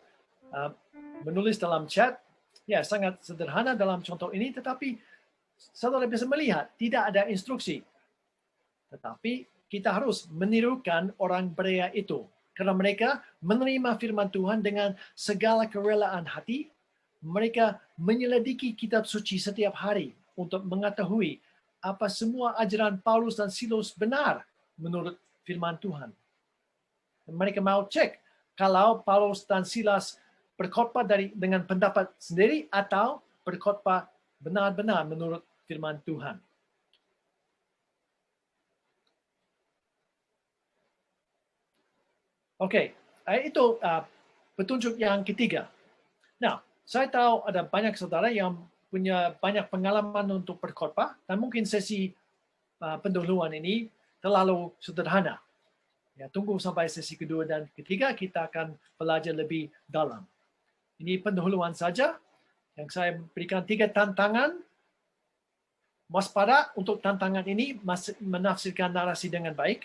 menulis dalam chat. Ya, sangat sederhana dalam contoh ini, tetapi saudara bisa melihat tidak ada instruksi. Tetapi kita harus menirukan orang Berea itu. Karena mereka menerima firman Tuhan dengan segala kerelaan hati. Mereka menyelidiki kitab suci setiap hari untuk mengetahui apa semua ajaran Paulus dan Silas benar menurut firman Tuhan. Mereka mau cek kalau Paulus dan Silas berkhotbah dengan pendapat sendiri atau berkhotbah benar-benar menurut firman Tuhan. Oke, itu petunjuk yang ketiga. Nah, saya tahu ada banyak saudara yang punya banyak pengalaman untuk berkhotbah, dan mungkin sesi pendahuluan ini terlalu sederhana. Ya, tunggu sampai sesi kedua dan ketiga kita akan belajar lebih dalam. Ini pendahuluan saja yang saya berikan 3 tantangan. Waspada untuk tantangan ini menafsirkan narasi dengan baik.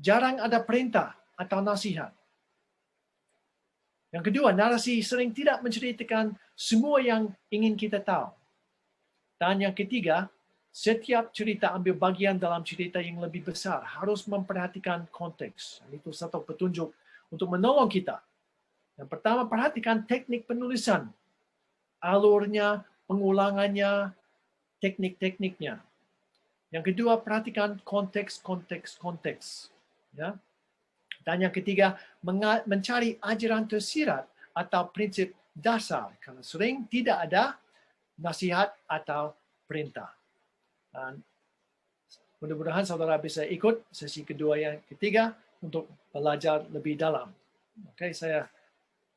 Jarang ada perintah atau nasihat. Yang kedua, narasi sering tidak menceritakan semua yang ingin kita tahu. Dan yang ketiga, setiap cerita ambil bagian dalam cerita yang lebih besar, harus memperhatikan konteks. Itu satu petunjuk untuk menolong kita. Yang pertama, perhatikan teknik penulisan, alurnya, pengulangannya, teknik-tekniknya. Yang kedua, perhatikan konteks. Ya. Dan yang ketiga, mencari ajaran tersirat atau prinsip dasar. Karena sering tidak ada nasihat atau perintah. Dan mudah-mudahan saudara bisa ikut sesi kedua yang ketiga untuk belajar lebih dalam. Oke, saya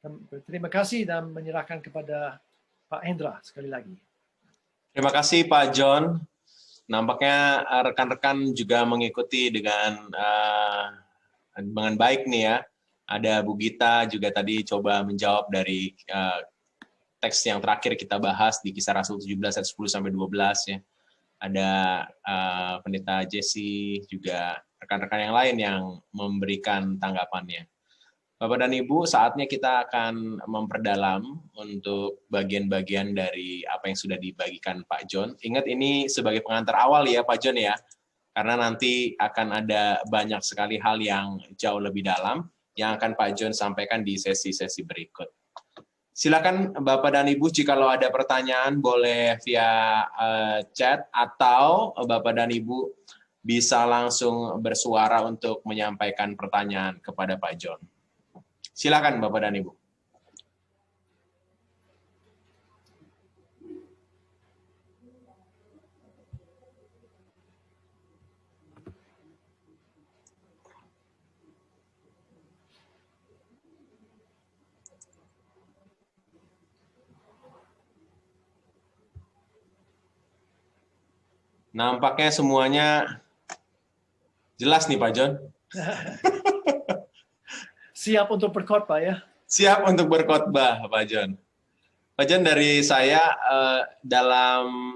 berterima kasih dan menyerahkan kepada Pak Hendra sekali lagi. Terima kasih Pak John. Nampaknya rekan-rekan juga mengikuti dengan baik nih ya. Ada Bu Gita juga tadi coba menjawab dari teks yang terakhir kita bahas di Kisah Rasul 17 ayat 10 sampai 12 ya. Ada Pendeta Jesse juga rekan-rekan yang lain yang memberikan tanggapannya. Bapak dan Ibu, saatnya kita akan memperdalam untuk bagian-bagian dari apa yang sudah dibagikan Pak John. Ingat ini sebagai pengantar awal ya Pak John ya, karena nanti akan ada banyak sekali hal yang jauh lebih dalam yang akan Pak John sampaikan di sesi-sesi berikut. Silakan Bapak dan Ibu, jikalau ada pertanyaan boleh via chat atau Bapak dan Ibu bisa langsung bersuara untuk menyampaikan pertanyaan kepada Pak John. Silakan Bapak dan Ibu. Nampaknya semuanya jelas nih Pak John. Siap untuk berkhotbah ya? Siap untuk berkhotbah Pak John. Pak John, dari saya dalam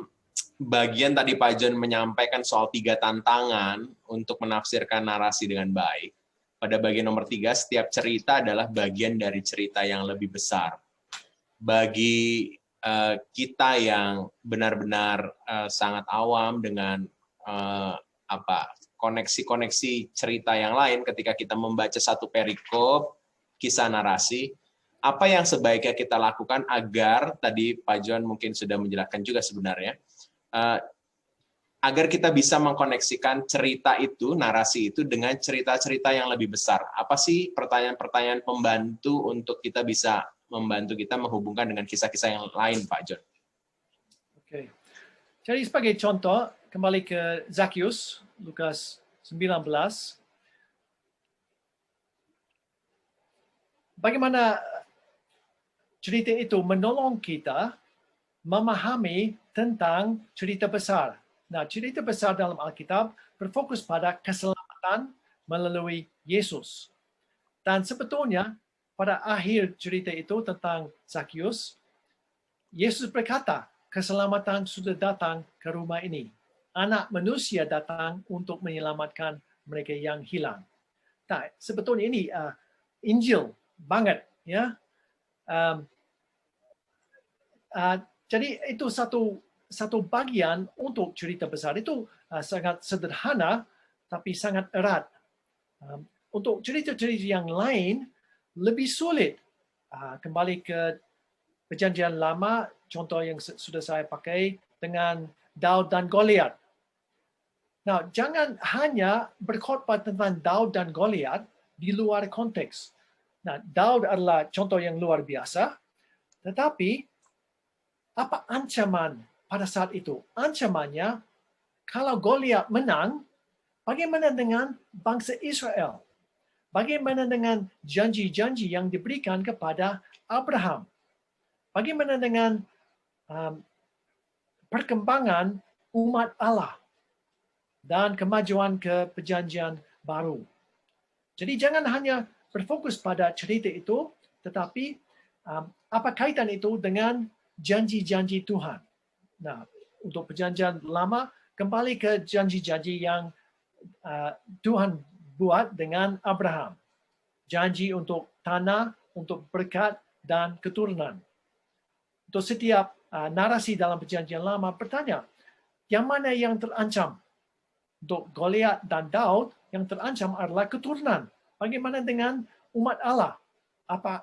bagian tadi Pak John menyampaikan soal 3 tantangan untuk menafsirkan narasi dengan baik. Pada bagian nomor 3, setiap cerita adalah bagian dari cerita yang lebih besar. Bagi kita yang benar-benar sangat awam dengan koneksi-koneksi cerita yang lain, ketika kita membaca satu perikop kisah narasi, apa yang sebaiknya kita lakukan agar, tadi Pak John mungkin sudah menjelaskan juga sebenarnya, agar kita bisa mengkoneksikan cerita itu, narasi itu dengan cerita-cerita yang lebih besar. Apa sih pertanyaan-pertanyaan pembantu untuk kita bisa membantu kita menghubungkan dengan kisah-kisah yang lain, Pak John? Oke. Jadi sebagai contoh, kembali ke Zakheus, Lukas 19. Bagaimana cerita itu menolong kita memahami tentang cerita besar. Nah, cerita besar dalam Alkitab berfokus pada keselamatan melalui Yesus. Dan sebetulnya pada akhir cerita itu tentang Zakheus, Yesus berkata, keselamatan sudah datang ke rumah ini. Anak manusia datang untuk menyelamatkan mereka yang hilang. Nah, sebetulnya ini Injil banget, ya. Jadi itu satu bagian untuk cerita besar. Itu sangat sederhana, tapi sangat erat. Untuk cerita-cerita yang lain, lebih sulit. Kembali ke Perjanjian Lama, contoh yang sudah saya pakai dengan Daud dan Goliat. Nah, jangan hanya berkhotbah tentang Daud dan Goliat di luar konteks. Nah, Daud adalah contoh yang luar biasa, tetapi apa ancaman pada saat itu? Ancamannya, kalau Goliat menang, bagaimana dengan bangsa Israel? Bagaimana dengan janji-janji yang diberikan kepada Abraham? Bagaimana dengan um, perkembangan umat Allah dan kemajuan ke perjanjian baru? Jadi jangan hanya berfokus pada cerita itu, tetapi apa kaitan itu dengan janji-janji Tuhan? Nah, untuk perjanjian lama, kembali ke janji-janji yang Tuhan buat dengan Abraham. Janji untuk tanah, untuk berkat, dan keturunan. Untuk setiap narasi dalam perjanjian lama bertanya, yang mana yang terancam? Untuk Goliat dan Daud, yang terancam adalah keturunan. Bagaimana dengan umat Allah?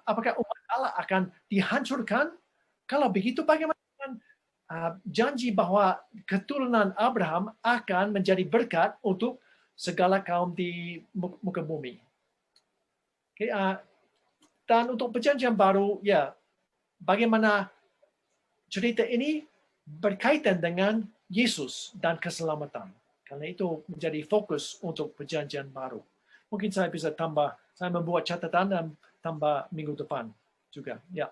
Apakah umat Allah akan dihancurkan? Kalau begitu, bagaimana dengan janji bahwa keturunan Abraham akan menjadi berkat untuk segala kaum di muka bumi? Okay, dan untuk perjanjian baru, ya, bagaimana cerita ini berkaitan dengan Yesus dan keselamatan. Karena itu menjadi fokus untuk perjanjian baru. Mungkin saya bisa tambah, saya membuat catatan dan tambah minggu depan juga. Ya.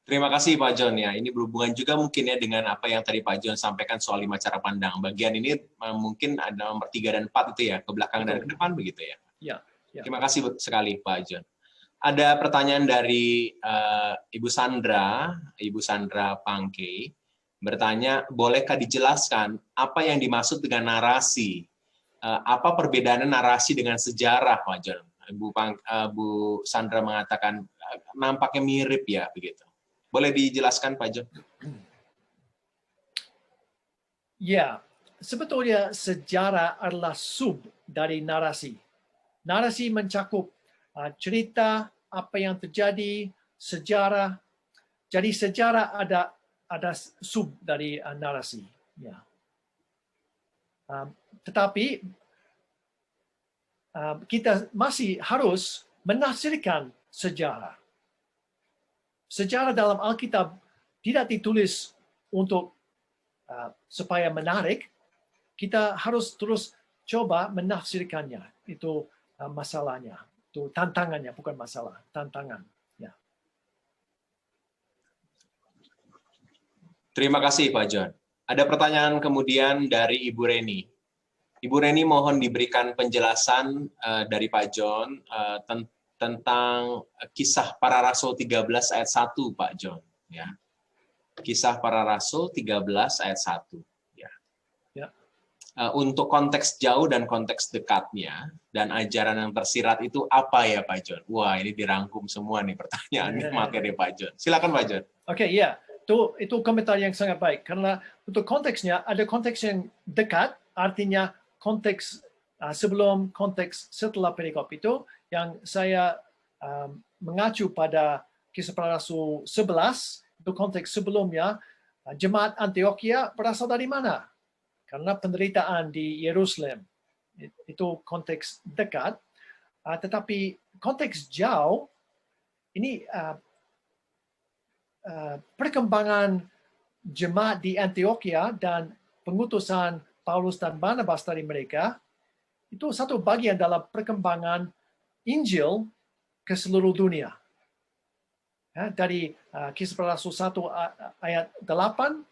Terima kasih Pak John ya. Ini berhubungan juga mungkin ya dengan apa yang tadi Pak John sampaikan soal 5 cara pandang. Bagian ini mungkin ada nomor 3 dan 4 itu ya, ke belakang dan ke depan begitu ya. Ya. Terima kasih sekali Pak John. Ada pertanyaan dari Ibu Sandra Pangke, bertanya, bolehkah dijelaskan apa yang dimaksud dengan narasi? Apa perbedaannya narasi dengan sejarah, Pak John? Bu Sandra mengatakan nampaknya mirip ya, begitu. Boleh dijelaskan, Pak John? Ya, sebetulnya sejarah adalah sub dari narasi. Narasi mencakup cerita apa yang terjadi, sejarah. Jadi sejarah ada sub dari narasi. Ya. Tetapi kita masih harus menafsirkan sejarah. Sejarah dalam Alkitab tidak ditulis untuk supaya menarik. Kita harus terus coba menafsirkannya. Itu masalahnya. Itu tantangannya, bukan masalah. Tantangan. Ya. Terima kasih, Pak John. Ada pertanyaan kemudian dari Ibu Reni. Ibu Reni mohon diberikan penjelasan dari Pak John tentang kisah para rasul 13 ayat 1, Pak John. Ya. Kisah para rasul 13 ayat 1. Ya. Ya. Untuk konteks jauh dan konteks dekatnya, dan ajaran yang tersirat itu apa ya Pak John? Wah, ini dirangkum semua nih pertanyaannya, materi Pak John. Silakan Pak John. Oke, ya. Itu komentar yang sangat baik. Karena untuk konteksnya, ada konteks yang dekat, artinya konteks sebelum, konteks setelah perikop itu, yang saya mengacu pada Kisah Para Rasul 11, itu konteks sebelumnya, jemaat Antioquia berasal dari mana? Karena penderitaan di Yerusalem. Itu konteks dekat. Tetapi konteks jauh, ini perkembangan jemaat di Antioquia dan pengutusan Paulus dan Barnabas dari mereka, itu satu bagian dalam perkembangan Injil ke seluruh dunia. Dari Kisah Para Rasul 1 ayat 8,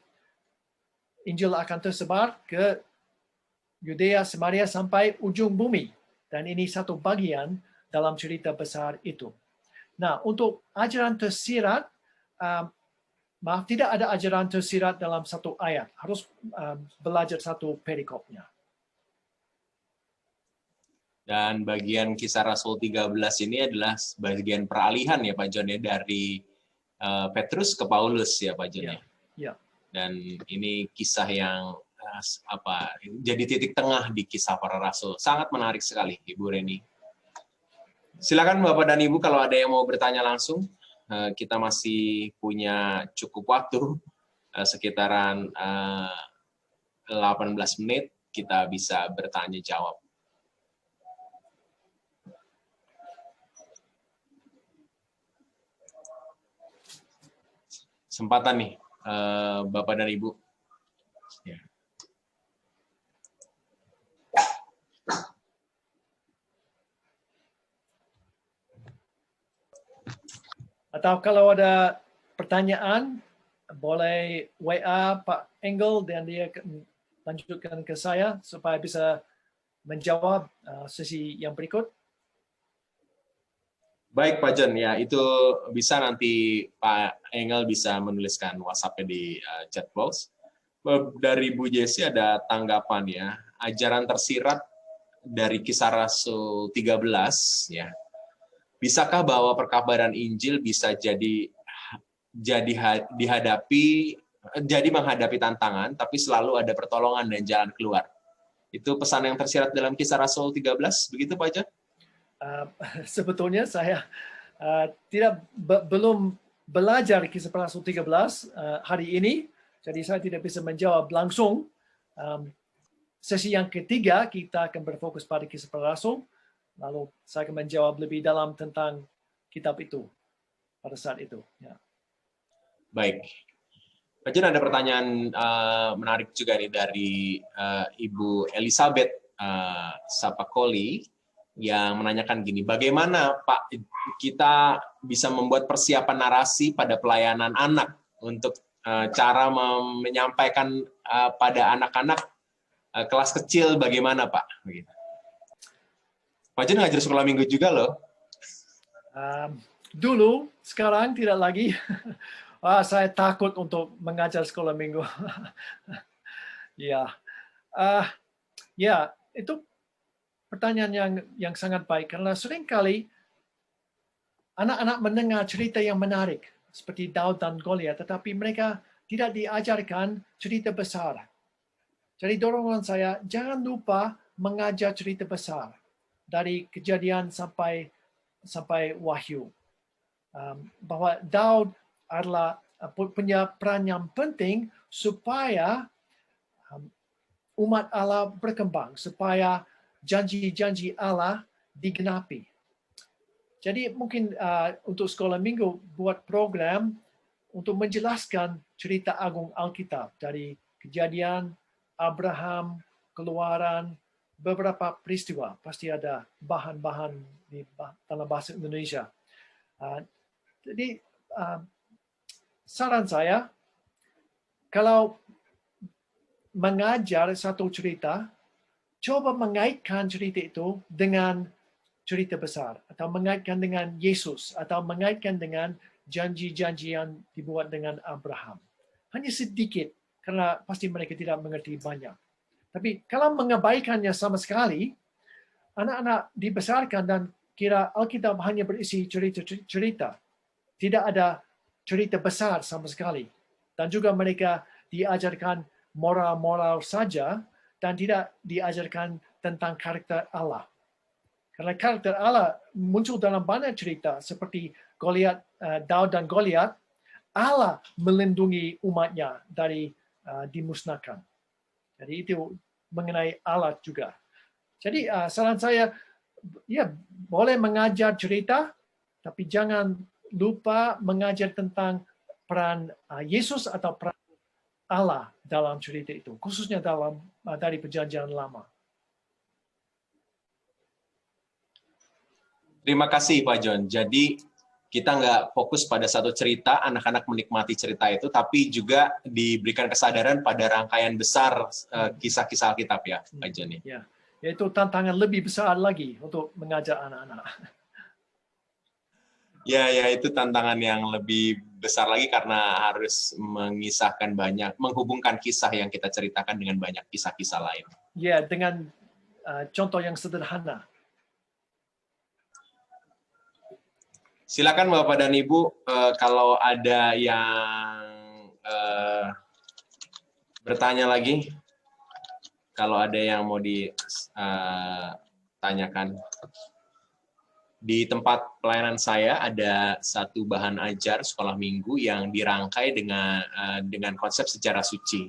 Injil akan tersebar ke Yudea, Samaria, sampai ujung bumi. Dan ini satu bagian dalam cerita besar itu. Nah, untuk ajaran tersirat, tidak ada ajaran tersirat dalam satu ayat. Harus belajar satu perikopnya. Dan bagian Kisah Rasul 13 ini adalah bagian peralihan ya Pak John ya, dari Petrus ke Paulus ya Pak John ya. Ya. Dan ini kisah yang jadi titik tengah di Kisah Para Rasul. Sangat menarik sekali Ibu Reni. Silakan Bapak dan Ibu kalau ada yang mau bertanya langsung. Kita masih punya cukup waktu, sekitaran 18 menit kita bisa bertanya jawab. Kesempatan nih, Bapak dan Ibu. Ya. Atau kalau ada pertanyaan, boleh WA Pak Engel dan dia lanjutkan ke saya supaya bisa menjawab sesi yang berikut. Baik Pak John, ya itu bisa nanti Pak Engel bisa menuliskan WhatsApp-nya di chat box. Dari Bu Jessi ada tanggapan ya, ajaran tersirat dari Kisah Rasul 13 ya. Bisakah bahwa perkabaran Injil bisa jadi menghadapi tantangan, tapi selalu ada pertolongan dan jalan keluar. Itu pesan yang tersirat dalam Kisah Rasul 13, begitu Pak John? Sebetulnya saya belum belajar Kisah Rasul 13 hari ini, jadi saya tidak bisa menjawab langsung. Sesi yang ketiga kita akan berfokus pada Kisah Rasul, lalu saya akan menjawab lebih dalam tentang kitab itu pada saat itu. Ya. Baik. Pak John, ada pertanyaan menarik juga nih dari Ibu Elizabeth Sapakoli yang menanyakan gini, bagaimana Pak kita bisa membuat persiapan narasi pada pelayanan anak untuk cara menyampaikan pada anak-anak kelas kecil bagaimana Pak? Begitu. Pak John ngajar sekolah minggu juga loh. Dulu, sekarang tidak lagi. Saya takut untuk mengajar sekolah minggu. Ya, itu pertanyaan yang sangat baik karena seringkali anak-anak mendengar cerita yang menarik seperti Daud dan Goliat, tetapi mereka tidak diajarkan cerita besar. Jadi dorongan saya jangan lupa mengajar cerita besar dari Kejadian sampai Wahyu. Bahwa Daud adalah punya peran yang penting supaya umat Allah berkembang, supaya janji-janji Allah digenapi. Jadi mungkin untuk sekolah minggu buat program untuk menjelaskan cerita agung Alkitab dari Kejadian, Abraham, Keluaran, beberapa peristiwa. Pasti ada bahan-bahan di dalam bahasa Indonesia. Jadi saran saya, kalau mengajar satu cerita, coba mengaitkan cerita itu dengan cerita besar, atau mengaitkan dengan Yesus, atau mengaitkan dengan janji-janji yang dibuat dengan Abraham. Hanya sedikit, karena pasti mereka tidak mengerti banyak. Tapi kalau mengabaikannya sama sekali, anak-anak dibesarkan dan kira Alkitab hanya berisi cerita-cerita. Tidak ada cerita besar sama sekali. Dan juga mereka diajarkan moral-moral saja dan tidak diajarkan tentang karakter Allah. Karena karakter Allah muncul dalam banyak cerita seperti Daud dan Goliat. Allah melindungi umatnya dari dimusnahkan. Jadi itu mengenai Allah juga. Jadi saran saya, ya boleh mengajar cerita, tapi jangan lupa mengajar tentang peran Yesus atau peran Allah dalam cerita itu, khususnya dari Perjanjian Lama. Terima kasih Pak John. Jadi kita nggak fokus pada satu cerita, anak-anak menikmati cerita itu, tapi juga diberikan kesadaran pada rangkaian besar kisah-kisah Alkitab ya, Pak John. Ya, yaitu tantangan lebih besar lagi untuk mengajar anak-anak. Ya, itu tantangan yang lebih besar lagi karena harus menghubungkan kisah yang kita ceritakan dengan banyak kisah-kisah lain. Ya, dengan contoh yang sederhana. Silakan Bapak dan Ibu, kalau ada yang bertanya lagi, kalau ada yang mau ditanyakan. Di tempat pelayanan saya ada satu bahan ajar sekolah minggu yang dirangkai dengan konsep sejarah suci.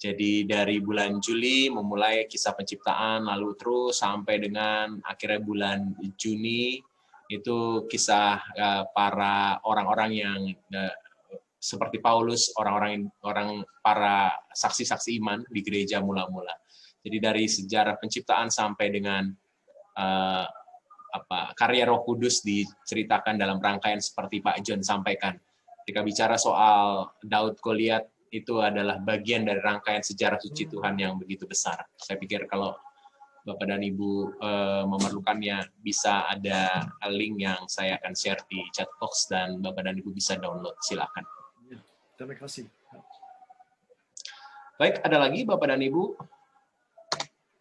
Jadi dari bulan Juli memulai kisah penciptaan, lalu terus sampai dengan akhirnya bulan Juni itu kisah para orang-orang yang seperti Paulus, para saksi-saksi iman di gereja mula-mula. Jadi dari sejarah penciptaan sampai dengan karya Roh Kudus diceritakan dalam rangkaian seperti Pak John sampaikan. Ketika bicara soal Daud Goliat, itu adalah bagian dari rangkaian sejarah suci Tuhan yang begitu besar. Saya pikir kalau Bapak dan Ibu memerlukannya, bisa ada link yang saya akan share di chat box dan Bapak dan Ibu bisa download. Silakan. Terima kasih. Baik, ada lagi Bapak dan Ibu?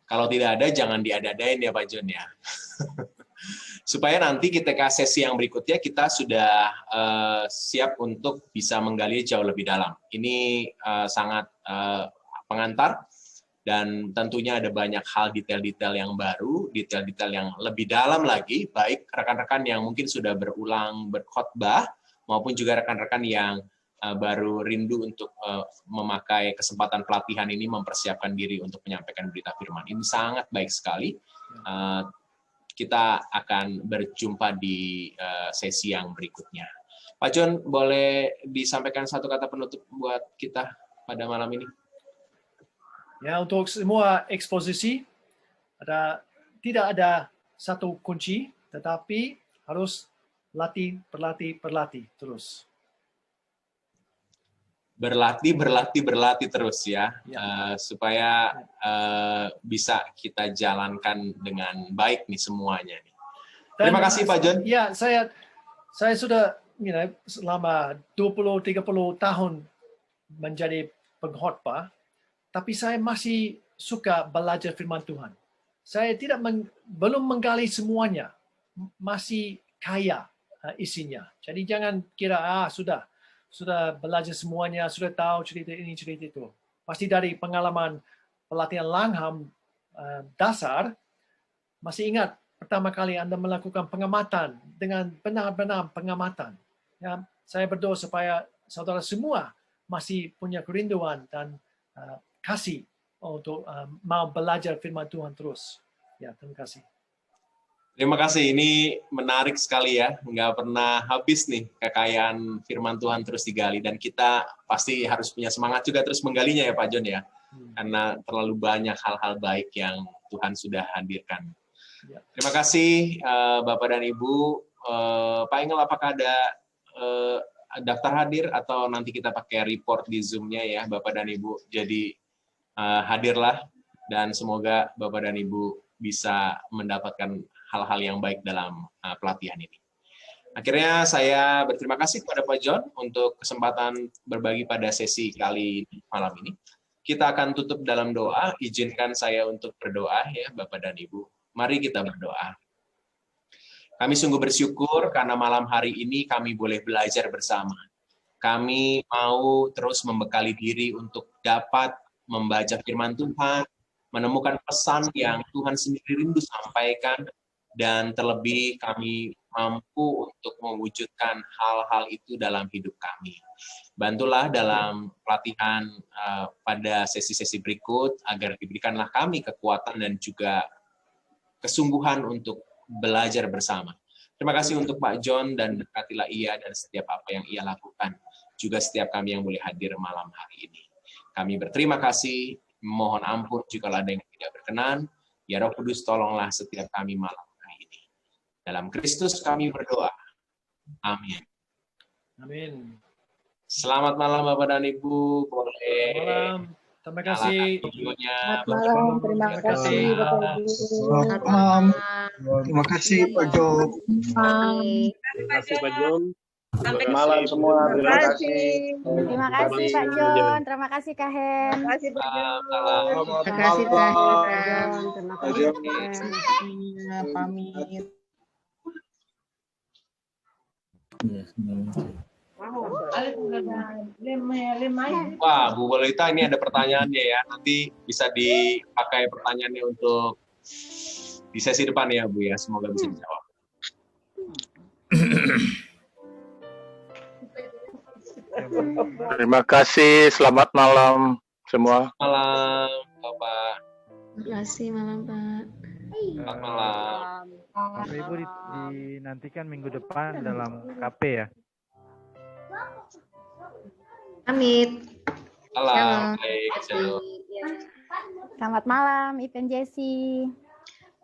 Kalau tidak ada, jangan diada-adain ya Pak John ya. Supaya nanti ketika sesi yang berikutnya kita sudah siap untuk bisa menggali jauh lebih dalam. Ini sangat pengantar, dan tentunya ada banyak hal detail-detail yang baru, detail-detail yang lebih dalam lagi, baik rekan-rekan yang mungkin sudah berulang berkhotbah, maupun juga rekan-rekan yang baru rindu untuk memakai kesempatan pelatihan ini, mempersiapkan diri untuk menyampaikan berita firman. Ini sangat baik sekali. Kita akan berjumpa di sesi yang berikutnya. Pak John, boleh disampaikan satu kata penutup buat kita pada malam ini? Ya, untuk semua eksposisi, tidak ada satu kunci, tetapi harus berlatih terus. Berlatih terus ya, supaya bisa kita jalankan dengan baik nih semuanya. Terima kasih Pak John. Ya, saya sudah selama 20-30 tahun menjadi pengkhotbah, tapi saya masih suka belajar firman Tuhan. Saya belum menggali semuanya, masih kaya isinya. Jadi jangan kira sudah belajar semuanya, sudah tahu cerita ini, cerita itu. Pasti dari pengalaman pelatihan Langham dasar, masih ingat pertama kali Anda melakukan pengamatan dengan benar-benar pengamatan. Ya, saya berdoa supaya saudara semua masih punya kerinduan dan kasih untuk mau belajar firman Tuhan terus. Ya, terima kasih. Terima kasih, ini menarik sekali ya, nggak pernah habis nih kekayaan firman Tuhan terus digali, dan kita pasti harus punya semangat juga terus menggalinya ya Pak John ya, karena terlalu banyak hal-hal baik yang Tuhan sudah hadirkan. Ya. Terima kasih Bapak dan Ibu. Pak Engel, apakah ada daftar hadir atau nanti kita pakai report di Zoom-nya ya Bapak dan Ibu, jadi hadirlah, dan semoga Bapak dan Ibu bisa mendapatkan hal-hal yang baik dalam pelatihan ini. Akhirnya saya berterima kasih kepada Pak John untuk kesempatan berbagi pada sesi kali malam ini. Kita akan tutup dalam doa. Izinkan saya untuk berdoa ya Bapak dan Ibu. Mari kita berdoa. Kami sungguh bersyukur karena malam hari ini kami boleh belajar bersama. Kami mau terus membekali diri untuk dapat membaca firman Tuhan, menemukan pesan yang Tuhan sendiri rindu sampaikan, dan terlebih kami mampu untuk mewujudkan hal-hal itu dalam hidup kami. Bantulah dalam pelatihan pada sesi-sesi berikut, agar diberikanlah kami kekuatan dan juga kesungguhan untuk belajar bersama. Terima kasih untuk Pak John, dan berkatilah ia dan setiap apa yang ia lakukan, juga setiap kami yang boleh hadir malam hari ini. Kami berterima kasih, mohon ampun jika ada yang tidak berkenan. Ya Roh Kudus, tolonglah setiap kami malam hari ini. Dalam Kristus kami berdoa. Amin. Amin. Selamat malam Bapak dan Ibu. Boleh. Selamat malam. Terima kasih. Selamat malam. Terima kasih Bapak Ibu. Selamat malam. Terima kasih Pak Jo. Terima kasih Pak John. Selamat malam semua. Terima kasih. Terima kasih Pak John. Terima kasih Kak Hen. Terima kasih Pak John. Terima kasih Pak John. Terima kasih. Pamit. Wah, Bu Bolita, ini ada pertanyaannya ya. Nanti bisa dipakai pertanyaannya untuk di sesi depan ya, Bu ya. Semoga bisa dijawab. Terima kasih. Selamat malam semua. Malam, Bapak. Terima kasih malam Pak. Selamat malam. Bapak Ibu dinantikan minggu depan dalam KP ya. Pamit. Salam. Baik, shalom. Selamat malam, Ipen Jesse.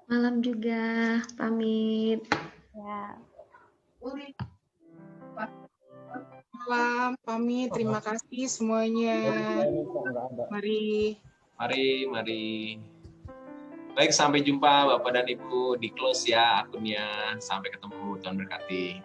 Malam juga. Pamit. Ya. Malam, pamit. Terima kasih semuanya. Mari. Mari. Baik, sampai jumpa Bapak dan Ibu. Di close ya akunnya. Sampai ketemu. Tuhan berkati.